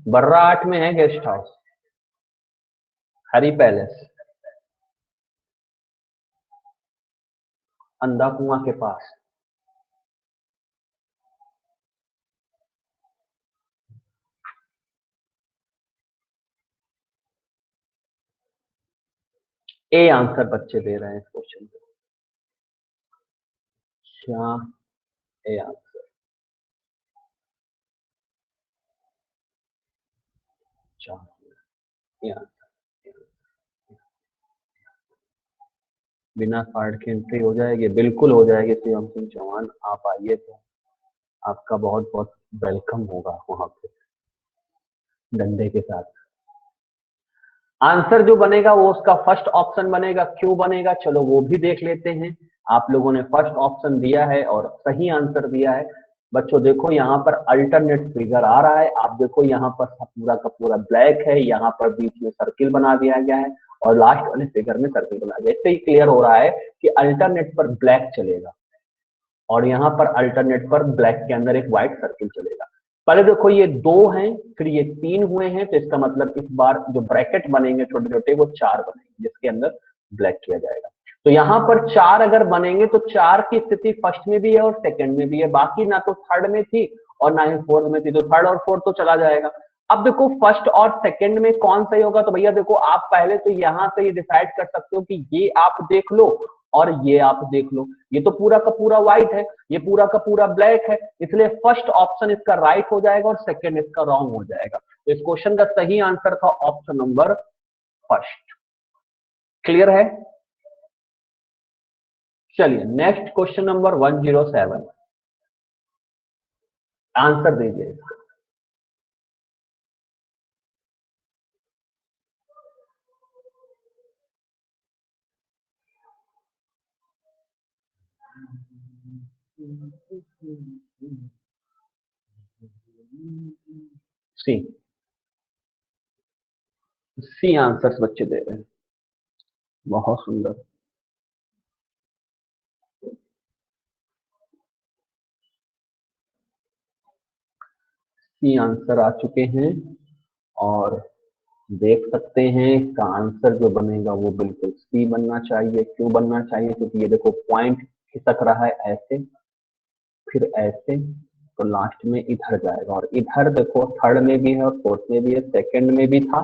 बर्रा 8 में है गेस्ट हाउस, हरी पैलेस, अंधा कुआं के पास। ए आंसर बच्चे दे रहे हैं इस क्वेश्चन पे। अच्छा, ए आंसर। अच्छा, ए आंसर। बिना कार्ड के एंट्री हो जाएगी? बिल्कुल हो जाएगी शिवम सिंह चौहान, आप आइए तो आपका बहुत बहुत वेलकम होगा वहां पे डंडे के साथ। आंसर जो बनेगा वो उसका फर्स्ट ऑप्शन बनेगा, क्यों बनेगा चलो वो भी देख लेते हैं। आप लोगों ने फर्स्ट ऑप्शन दिया है और सही आंसर दिया है। बच्चों देखो यहाँ पर अल्टरनेट फिगर आ रहा है, आप देखो यहाँ पर पूरा का पूरा ब्लैक है, यहाँ पर बीच में सर्किल बना दिया गया है और लास्ट वाले फिगर में सर्किल बना दिया। इससे ही क्लियर हो रहा है कि अल्टरनेट पर ब्लैक चलेगा और यहाँ पर अल्टरनेट पर ब्लैक के अंदर एक व्हाइट सर्किल चलेगा। पहले देखो ये 2 हैं, फिर ये 3 हुए हैं, तो इसका मतलब इस बार जो ब्रैकेट बनेंगे छोटे छोटे वो 4 बनेंगे जिसके अंदर ब्लैक किया जाएगा। तो यहाँ पर 4 अगर बनेंगे तो 4 की स्थिति फर्स्ट में भी है और सेकंड में भी है, बाकी ना तो थर्ड में थी और ना ही फोर्थ में थी, तो थर्ड और फोर्थ तो चला जाएगा। अब देखो फर्स्ट और सेकंड में कौन सही होगा, तो भैया देखो आप पहले तो यहां से ये डिसाइड कर सकते हो कि ये आप देख लो और ये आप देख लो। ये तो पूरा का पूरा व्हाइट है, ये पूरा का पूरा ब्लैक है, इसलिए फर्स्ट ऑप्शन इसका राइट हो जाएगा और सेकंड इसका रॉन्ग हो जाएगा। तो इस क्वेश्चन का सही आंसर था ऑप्शन नंबर फर्स्ट। क्लियर है? चलिए नेक्स्ट क्वेश्चन नंबर 107, आंसर दीजिए। सी, सी आंसर बच्चे दे रहे हैं, बहुत सुंदर। सी आंसर आ चुके हैं और देख सकते हैं इसका आंसर जो बनेगा वो बिल्कुल सी बनना चाहिए। क्यों बनना चाहिए? क्योंकि ये देखो पॉइंट खिसक रहा है ऐसे, फिर ऐसे, तो लास्ट में इधर जाएगा और इधर देखो थर्ड में भी है और फोर्थ में भी है, सेकंड में भी था,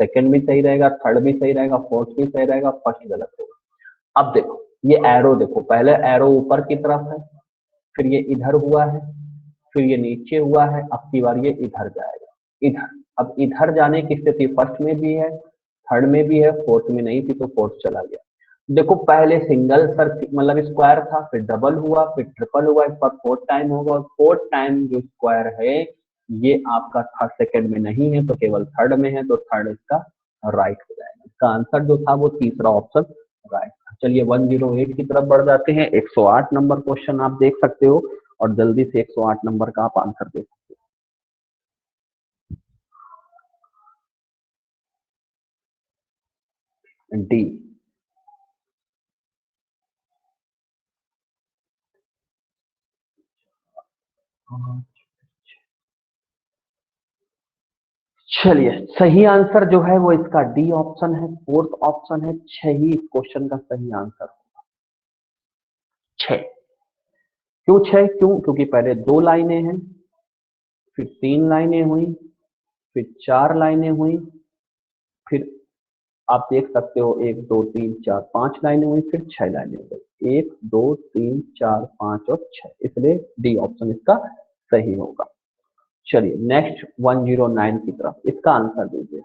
सेकंड भी सही रहेगा, थर्ड भी सही रहेगा, फोर्थ भी सही रहेगा, फर्स्ट गलत होगा। अब देखो ये एरो देखो, पहले एरो ऊपर की तरफ है, फिर ये इधर हुआ है, फिर ये नीचे हुआ है, अब की बार ये इधर जाएगा, इधर। अब इधर जाने की स्थिति फर्स्ट में भी है, थर्ड में भी है, फोर्थ में नहीं थी तो फोर्थ चला गया। देखो पहले सिंगल सर्किल मतलब स्क्वायर था, फिर डबल हुआ, फिर ट्रिपल हुआ, इस बार फोर्थ टाइम होगा और फोर्थ टाइम जो स्क्वायर है ये आपका थर्ड सेकंड में नहीं है तो केवल थर्ड में है, तो थर्ड इसका राइट हो जाएगा। इसका आंसर जो था वो तीसरा ऑप्शन राइट। चलिए 108 की तरफ बढ़ जाते हैं। 108 नंबर क्वेश्चन आप देख सकते हो और जल्दी से 108 नंबर का आप आंसर देख सकते हो। डी। चलिए सही आंसर जो है वो इसका डी ऑप्शन है, फोर्थ ऑप्शन है, 6 ही क्वेश्चन का सही आंसर। 6। क्यों 6? क्यों? क्योंकि पहले 2 लाइनें हैं, फिर 3 लाइनें हुई, फिर 4 लाइनें हुई, फिर आप देख सकते हो 1 2 3 4 5 लाइनें हुई, फिर 6 लाइनें हो गई। 1 2 3 4 5 और 6, इसलिए डी ऑप्शन इसका सही होगा। चलिए नेक्स्ट 109 की तरफ, इसका आंसर दीजिए।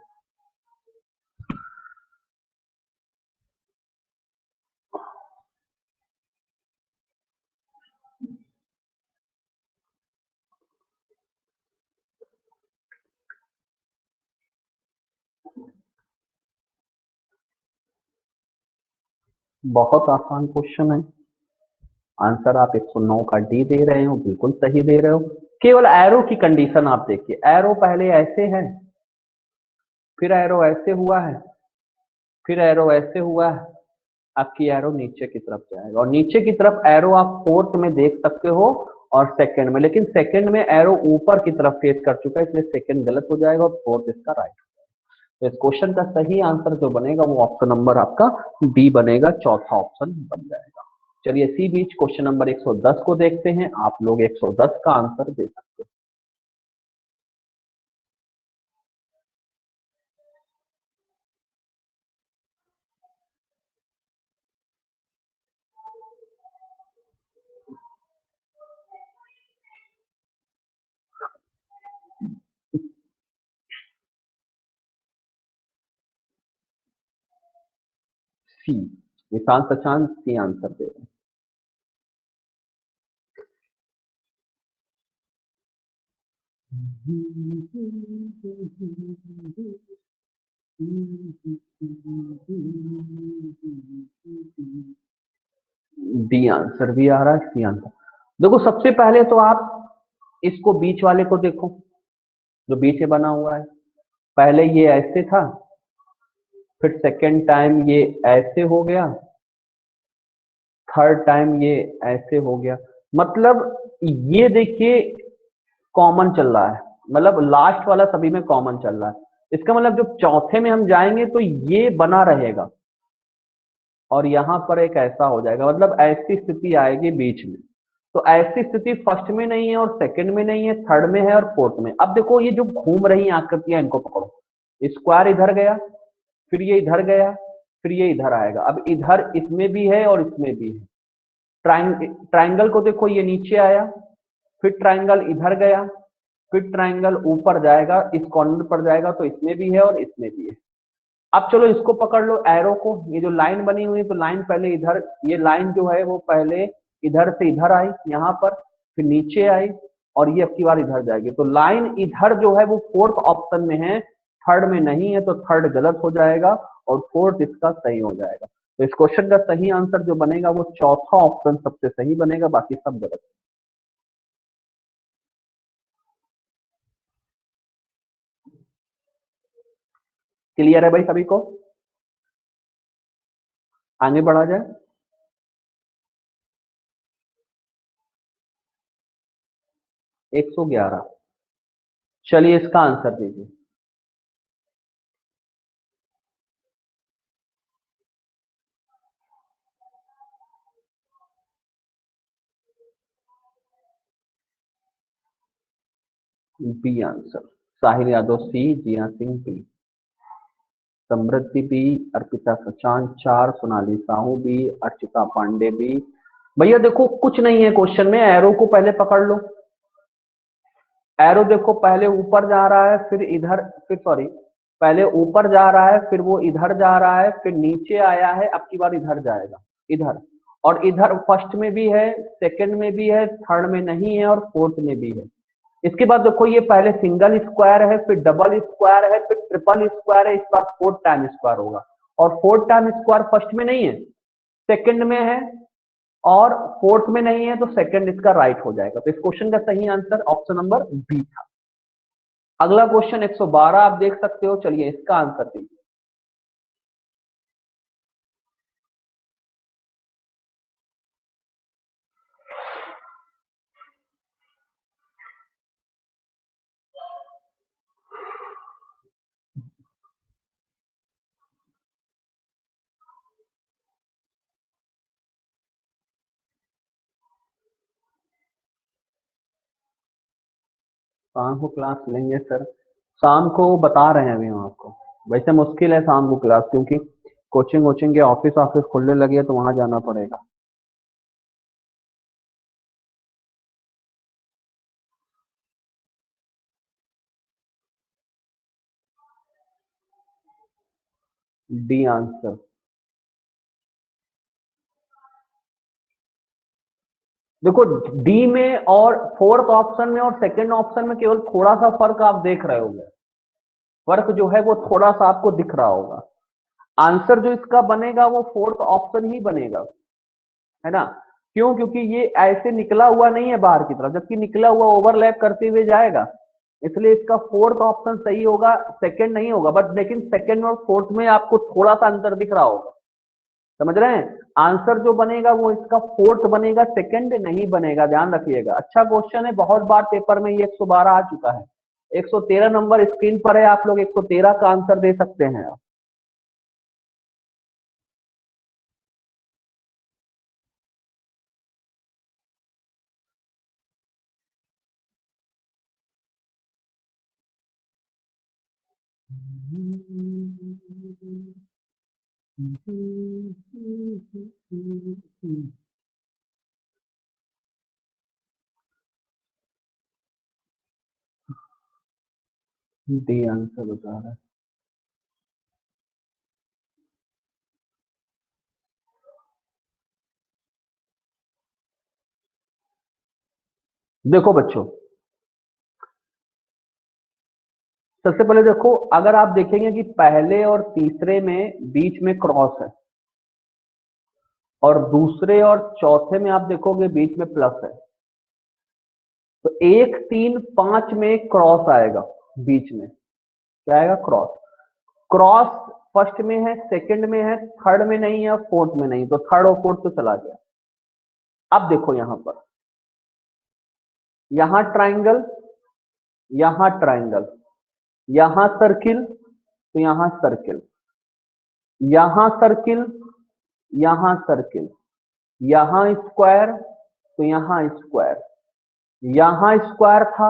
बहुत आसान क्वेश्चन है। आंसर आप 109 का डी दे रहे हो, बिल्कुल सही दे रहे हो। केवल एरो की कंडीशन आप देखिए, एरो पहले ऐसे है, फिर एरो ऐसे हुआ है, फिर एरो ऐसे हुआ है, आपकी एरो नीचे की तरफ जाएगा, और नीचे की तरफ एरो आप फोर्थ में देख सकते हो और सेकंड में, लेकिन सेकंड में एरो ऊपर की तरफ फेस कर चुका है, इसलिए सेकंड गलत हो जाएगा और फोर्थ इसका राइट। तो इस क्वेश्चन का सही आंसर जो बनेगा वो ऑप्शन नंबर आपका डी बनेगा, चौथा ऑप्शन बन जाएगा। चलिए इसी बीच क्वेश्चन नंबर 110 को देखते हैं। आप लोग 110 का आंसर दे सकते हो। सी, विशाल सचान सी आंसर दे रहे हैं। डी आंसर भी आ रहा है, सी आंसर। देखो सबसे पहले तो आप इसको बीच वाले को देखो, जो बीच में बना हुआ है। पहले ये ऐसे था, फिर सेकेंड टाइम ये ऐसे हो गया, थर्ड टाइम ये ऐसे हो गया। मतलब ये देखिए कॉमन चल रहा है, मतलब लास्ट वाला सभी में कॉमन चल रहा है। इसका मतलब जब चौथे में हम जाएंगे तो ये बना रहेगा और यहां पर एक ऐसा हो जाएगा, मतलब ऐसी स्थिति आएगी बीच में। तो ऐसी स्थिति फर्स्ट में नहीं है और सेकंड में नहीं है, थर्ड में है और फोर्थ में। अब देखो ये जो घूम रही आकृतियां, इनको पकड़ो। स्क्वायर इधर गया, फिर ये इधर गया, फिर ये इधर आएगा। अब इधर इसमें भी है और इसमें भी है। ट्राइंगल को देखो, ये नीचे आया, फिर ट्राइंगल इधर गया, फिर ट्राइंगल ऊपर जाएगा, इस कॉर्नर पर जाएगा, तो इसमें भी है और इसमें भी है। अब चलो इसको पकड़ लो, एरो को। ये जो लाइन बनी हुई है, तो लाइन पहले इधर, ये लाइन जो है वो पहले इधर से इधर आई यहाँ पर, फिर नीचे आई, और ये अब की बार इधर जाएगी। तो लाइन इधर जो है वो फोर्थ ऑप्शन में है, थर्ड में नहीं है, तो थर्ड गलत हो जाएगा और फोर्थ इसका सही हो जाएगा। तो इस क्वेश्चन का सही आंसर जो बनेगा वो चौथा ऑप्शन सबसे सही बनेगा, बाकी सब गलत। क्लियर है भाई सभी को? आगे बढ़ा जाए। 111। चलिए इसका आंसर दीजिए। B answer, Sahil Yadav C, Jiya Singh B, Samriddhi B, Arpita Sachan 4, Sonali Sahu B, Archita Pandey B. भैया देखो कुछ नहीं है क्वेश्चन में, एरो को पहले पकड़ लो। एरो देखो पहले ऊपर जा रहा है, फिर इधर, फिर सॉरी, पहले ऊपर जा रहा है, फिर वो इधर जा रहा है, फिर नीचे आया है, अब की बार इधर जाएगा, इधर। और इधर फर्स्ट में भी है, सेकंड में भी है, थर्ड में नहीं है और फोर्थ में भी है। इसके बाद देखो ये पहले सिंगल स्क्वायर है, फिर डबल स्क्वायर है, फिर ट्रिपल स्क्वायर है, इस बार फोर्थ टाइम स्क्वायर होगा। और फोर्थ टाइम स्क्वायर फर्स्ट में नहीं है, सेकंड में है, और फोर्थ में नहीं है, तो सेकंड इसका राइट हो जाएगा। तो इस क्वेश्चन का सही आंसर ऑप्शन नंबर बी था। अगला क्वेश्चन 112 आप देख सकते हो, चलिए इसका आंसर दीजिए। शाम को क्लास लेंगे सर, शाम को बता रहे हैं अभी हम आपको। वैसे मुश्किल है शाम को क्लास, क्योंकि कोचिंग वोचिंग के ऑफिस ऑफिस खुलने लगे तो वहां जाना पड़ेगा। D answer. देखो डी में और फोर्थ ऑप्शन में और सेकंड ऑप्शन में केवल थोड़ा सा फर्क आप देख रहे होंगे, फर्क जो है वो थोड़ा सा आपको दिख रहा होगा। आंसर जो इसका बनेगा वो फोर्थ ऑप्शन ही बनेगा, है ना। क्यों? क्योंकि ये ऐसे निकला हुआ नहीं है बाहर की तरफ, जबकि निकला हुआ ओवरलैप करते हुए जाएगा, इसलिए इसका फोर्थ ऑप्शन सही होगा, सेकंड नहीं होगा। बट लेकिन सेकंड और फोर्थ में आपको थोड़ा सा अंतर दिख रहा होगा, समझ रहे हैं। आंसर जो बनेगा वो इसका फोर्थ बनेगा, सेकंड नहीं बनेगा, ध्यान रखिएगा। अच्छा क्वेश्चन है, बहुत बार पेपर में ये 112 आ चुका है। 113 नंबर स्क्रीन पर है, आप लोग 113 का आंसर दे सकते हैं आप। डी आंसर बता रहा है। देखो बच्चों, सबसे पहले देखो, अगर आप देखेंगे कि पहले और तीसरे में बीच में क्रॉस है, और दूसरे और चौथे में आप देखोगे बीच में प्लस है, तो 1 3 5 में क्रॉस आएगा, बीच में क्या आएगा? क्रॉस। क्रॉस फर्स्ट में है, सेकंड में है, थर्ड में नहीं है, फोर्थ में नहीं, तो थर्ड और फोर्थ तो चला गया। अब देखो यहां पर, यहां ट्राइंगल, यहां ट्राइंगल, यहां सर्किल, तो यहां सर्किल, यहां सर्किल, यहां सर्किल, यहां स्क्वायर, तो यहां स्क्वायर, यहां स्क्वायर था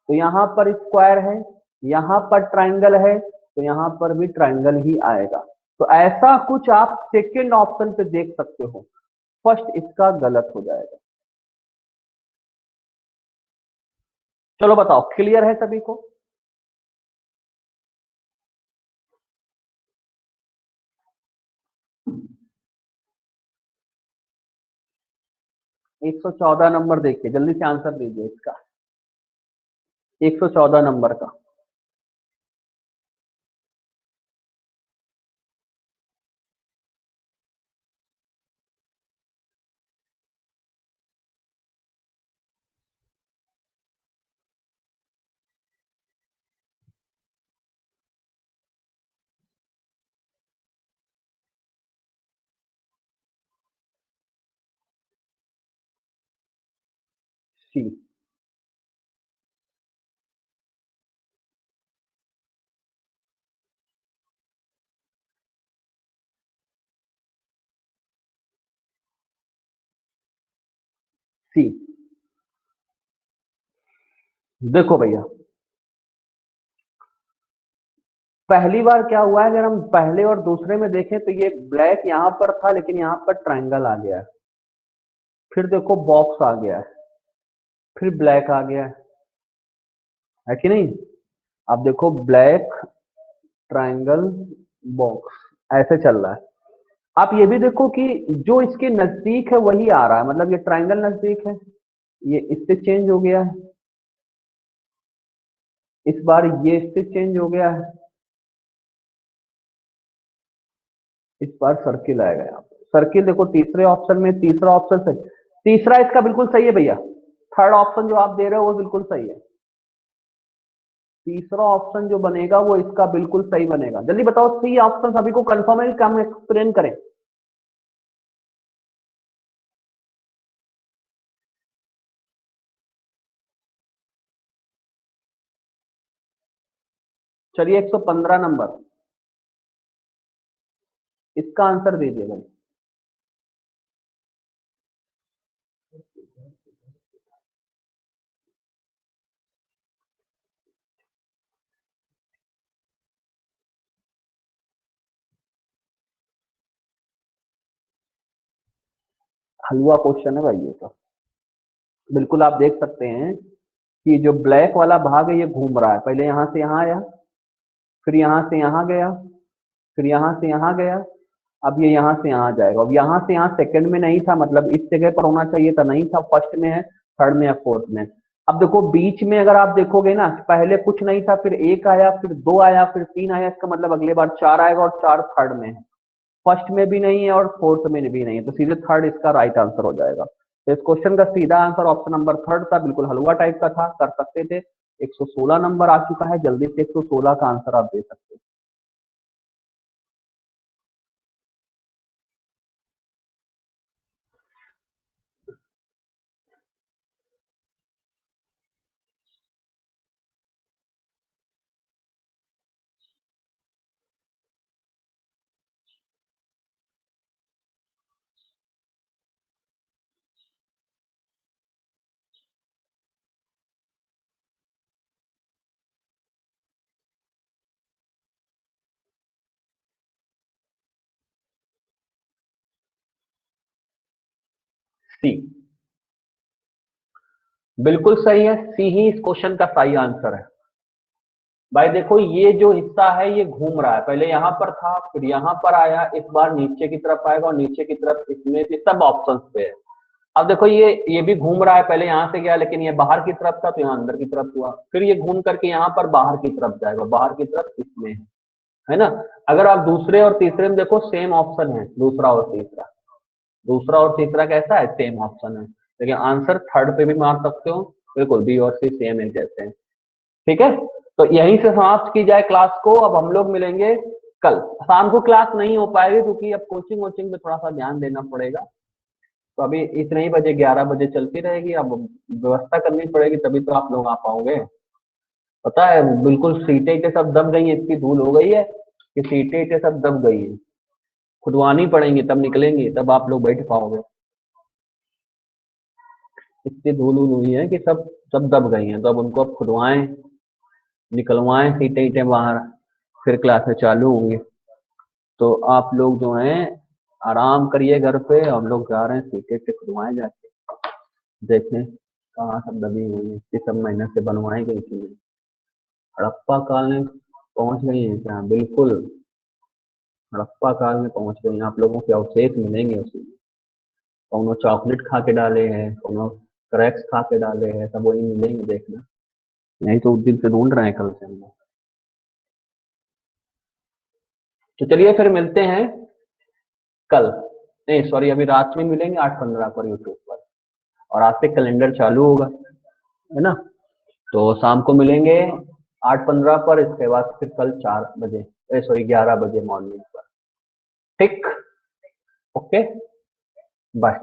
तो यहां पर स्क्वायर है, यहां पर ट्राइंगल है तो यहां पर भी ट्राइंगल ही आएगा। तो ऐसा कुछ आप सेकंड ऑप्शन पे देख सकते हो, फर्स्ट इसका गलत हो जाएगा। चलो बताओ, क्लियर है सभी को? एक 114 नंबर देखिए, जल्दी से आंसर दीजिए इसका, 114 नंबर का। सी। सी। देखो भैया, पहली बार क्या हुआ है, अगर हम पहले और दूसरे में देखें तो ये ब्लैक यहां पर था, लेकिन यहां पर ट्राइंगल आ गया है। फिर देखो बॉक्स आ गया है, फिर ब्लैक आ गया है कि नहीं? अब देखो ब्लैक, ट्राइंगल, बॉक्स, ऐसे चल रहा है। आप ये भी देखो कि जो इसके नजदीक है वही आ रहा है, मतलब ये ट्राइंगल नजदीक है, ये इससे चेंज हो गया है, इस बार ये इससे चेंज हो गया है, इस बार सर्किल आएगा यहाँ पे। सर्किल देखो तीसरे ऑप्शन में, तीसरा ऑप्शन सही, तीसरा इसका बिल्कुल सही है भैया। थर्ड ऑप्शन जो आप दे रहे हो वो बिल्कुल सही है, तीसरा ऑप्शन जो बनेगा वो इसका बिल्कुल सही बनेगा। जल्दी बताओ, सी ऑप्शन सभी को कंफर्म है कि हम एक्सप्लेन करें? चलिए 115 नंबर, इसका आंसर दीजिए भाई। हलवा क्वेश्चन है भाई ये तो, बिल्कुल आप देख सकते हैं कि जो ब्लैक वाला भाग है ये घूम रहा है, पहले यहां से यहां आया, फिर यहां से यहां गया, फिर यहां से यहां गया, अब ये यहां से यहां जाएगा। अब यहां से यहां सेकंड में नहीं था, मतलब इस जगह पर होना चाहिए था, नहीं था, फर्स्ट में है, थर्ड में या फोर्थ में। अब देखो बीच में अगर आप देखोगे ना, पहले कुछ नहीं था, फिर 1 आया, फिर 2 आया, फिर 3 आया, इसका मतलब अगले बार 4 आएगा, और 4 थर्ड में है। फर्स्ट में भी नहीं है और फोर्थ में भी नहीं है, तो सीधे थर्ड इसका राइट आंसर हो जाएगा। तो इस क्वेश्चन का सीधा आंसर ऑप्शन नंबर थर्ड था, बिल्कुल हलवा टाइप का था, कर सकते थे। 116 नंबर आ चुका है, जल्दी से 116 का आंसर आप दे सकते हैं। सी बिल्कुल सही है, सी ही इस क्वेश्चन का सही आंसर है। भाई देखो ये जो हिस्सा है ये घूम रहा है, पहले यहाँ पर था फिर यहाँ पर आया, इस बार नीचे की तरफ आएगा और नीचे की तरफ, इसमें भी सब ऑप्शंस पे है। अब देखो ये भी घूम रहा है, पहले यहाँ से गया लेकिन ये बाहर की तरफ था तो यहाँ अंदर की तरफ हुआ, फिर ये घूम करके यहाँ पर बाहर की तरफ जाएगा, बाहर की तरफ इसमें है ना। अगर आप दूसरे और तीसरे में देखो सेम ऑप्शन है, दूसरा और तीसरा, दूसरा और तीसरा कैसा है, सेम ऑप्शन है, लेकिन आंसर थर्ड पे भी मार सकते हो, बिल्कुल बी और सी सेम है जैसे हैं। ठीक है, तो यहीं से समाप्त की जाए क्लास को। अब हम लोग मिलेंगे कल। शाम को क्लास नहीं हो पाएगी क्योंकि अब कोचिंग वोचिंग पे थोड़ा सा ध्यान देना पड़ेगा, तो अभी इतने ही बजे 11 बजे चलती रहेगी, अब व्यवस्था करनी पड़ेगी तभी तो आप लोग आ पाओगे। पता है बिल्कुल सीटें ईटें सब दब गई है, इतनी धूल हो गई है कि सीटें ईटें सब दब गई है, खुदवानी पड़ेंगी तब निकलेंगी, तब आप लोग बैठ पाओगे। इतनी धूल हुई है कि सब सब दब गई हैं, तो अब उनको अब खुदवाएं, निकलवाएं सीटें ईटें बाहर, फिर क्लासेस चालू होंगी। तो आप लोग जो हैं आराम करिए घर पे, हम लोग जा रहे हैं सीटें से खुदवाएं जाके, देखें कहाँ सब दबी हुई है, इस सब मेहनत से बनवाई गई थी। हड़प्पा काल में पहुंच गई है क्या, बिल्कुल हड़प्पा काल में पहुंच गई हैं, आप लोगों के अवशेष मिलेंगे उसी में। कौनो चॉकलेट खा के डाले हैं, कौनो क्रैक्स खा के डाले हैं, सब वही मिलेंगे देखना, नहीं तो उस दिन से ढूंढ रहे हैं कल से हम लोग। तो चलिए फिर मिलते हैं कल, नहीं सॉरी अभी रात में मिलेंगे 8:15 पर यूट्यूब पर, और आज से कैलेंडर चालू होगा, है ना। तो शाम को मिलेंगे 8:15 पर, इसके बाद फिर कल 4 बजे, सॉरी 11 बजे मॉर्निंग पर। ठीक, ओके, बाय।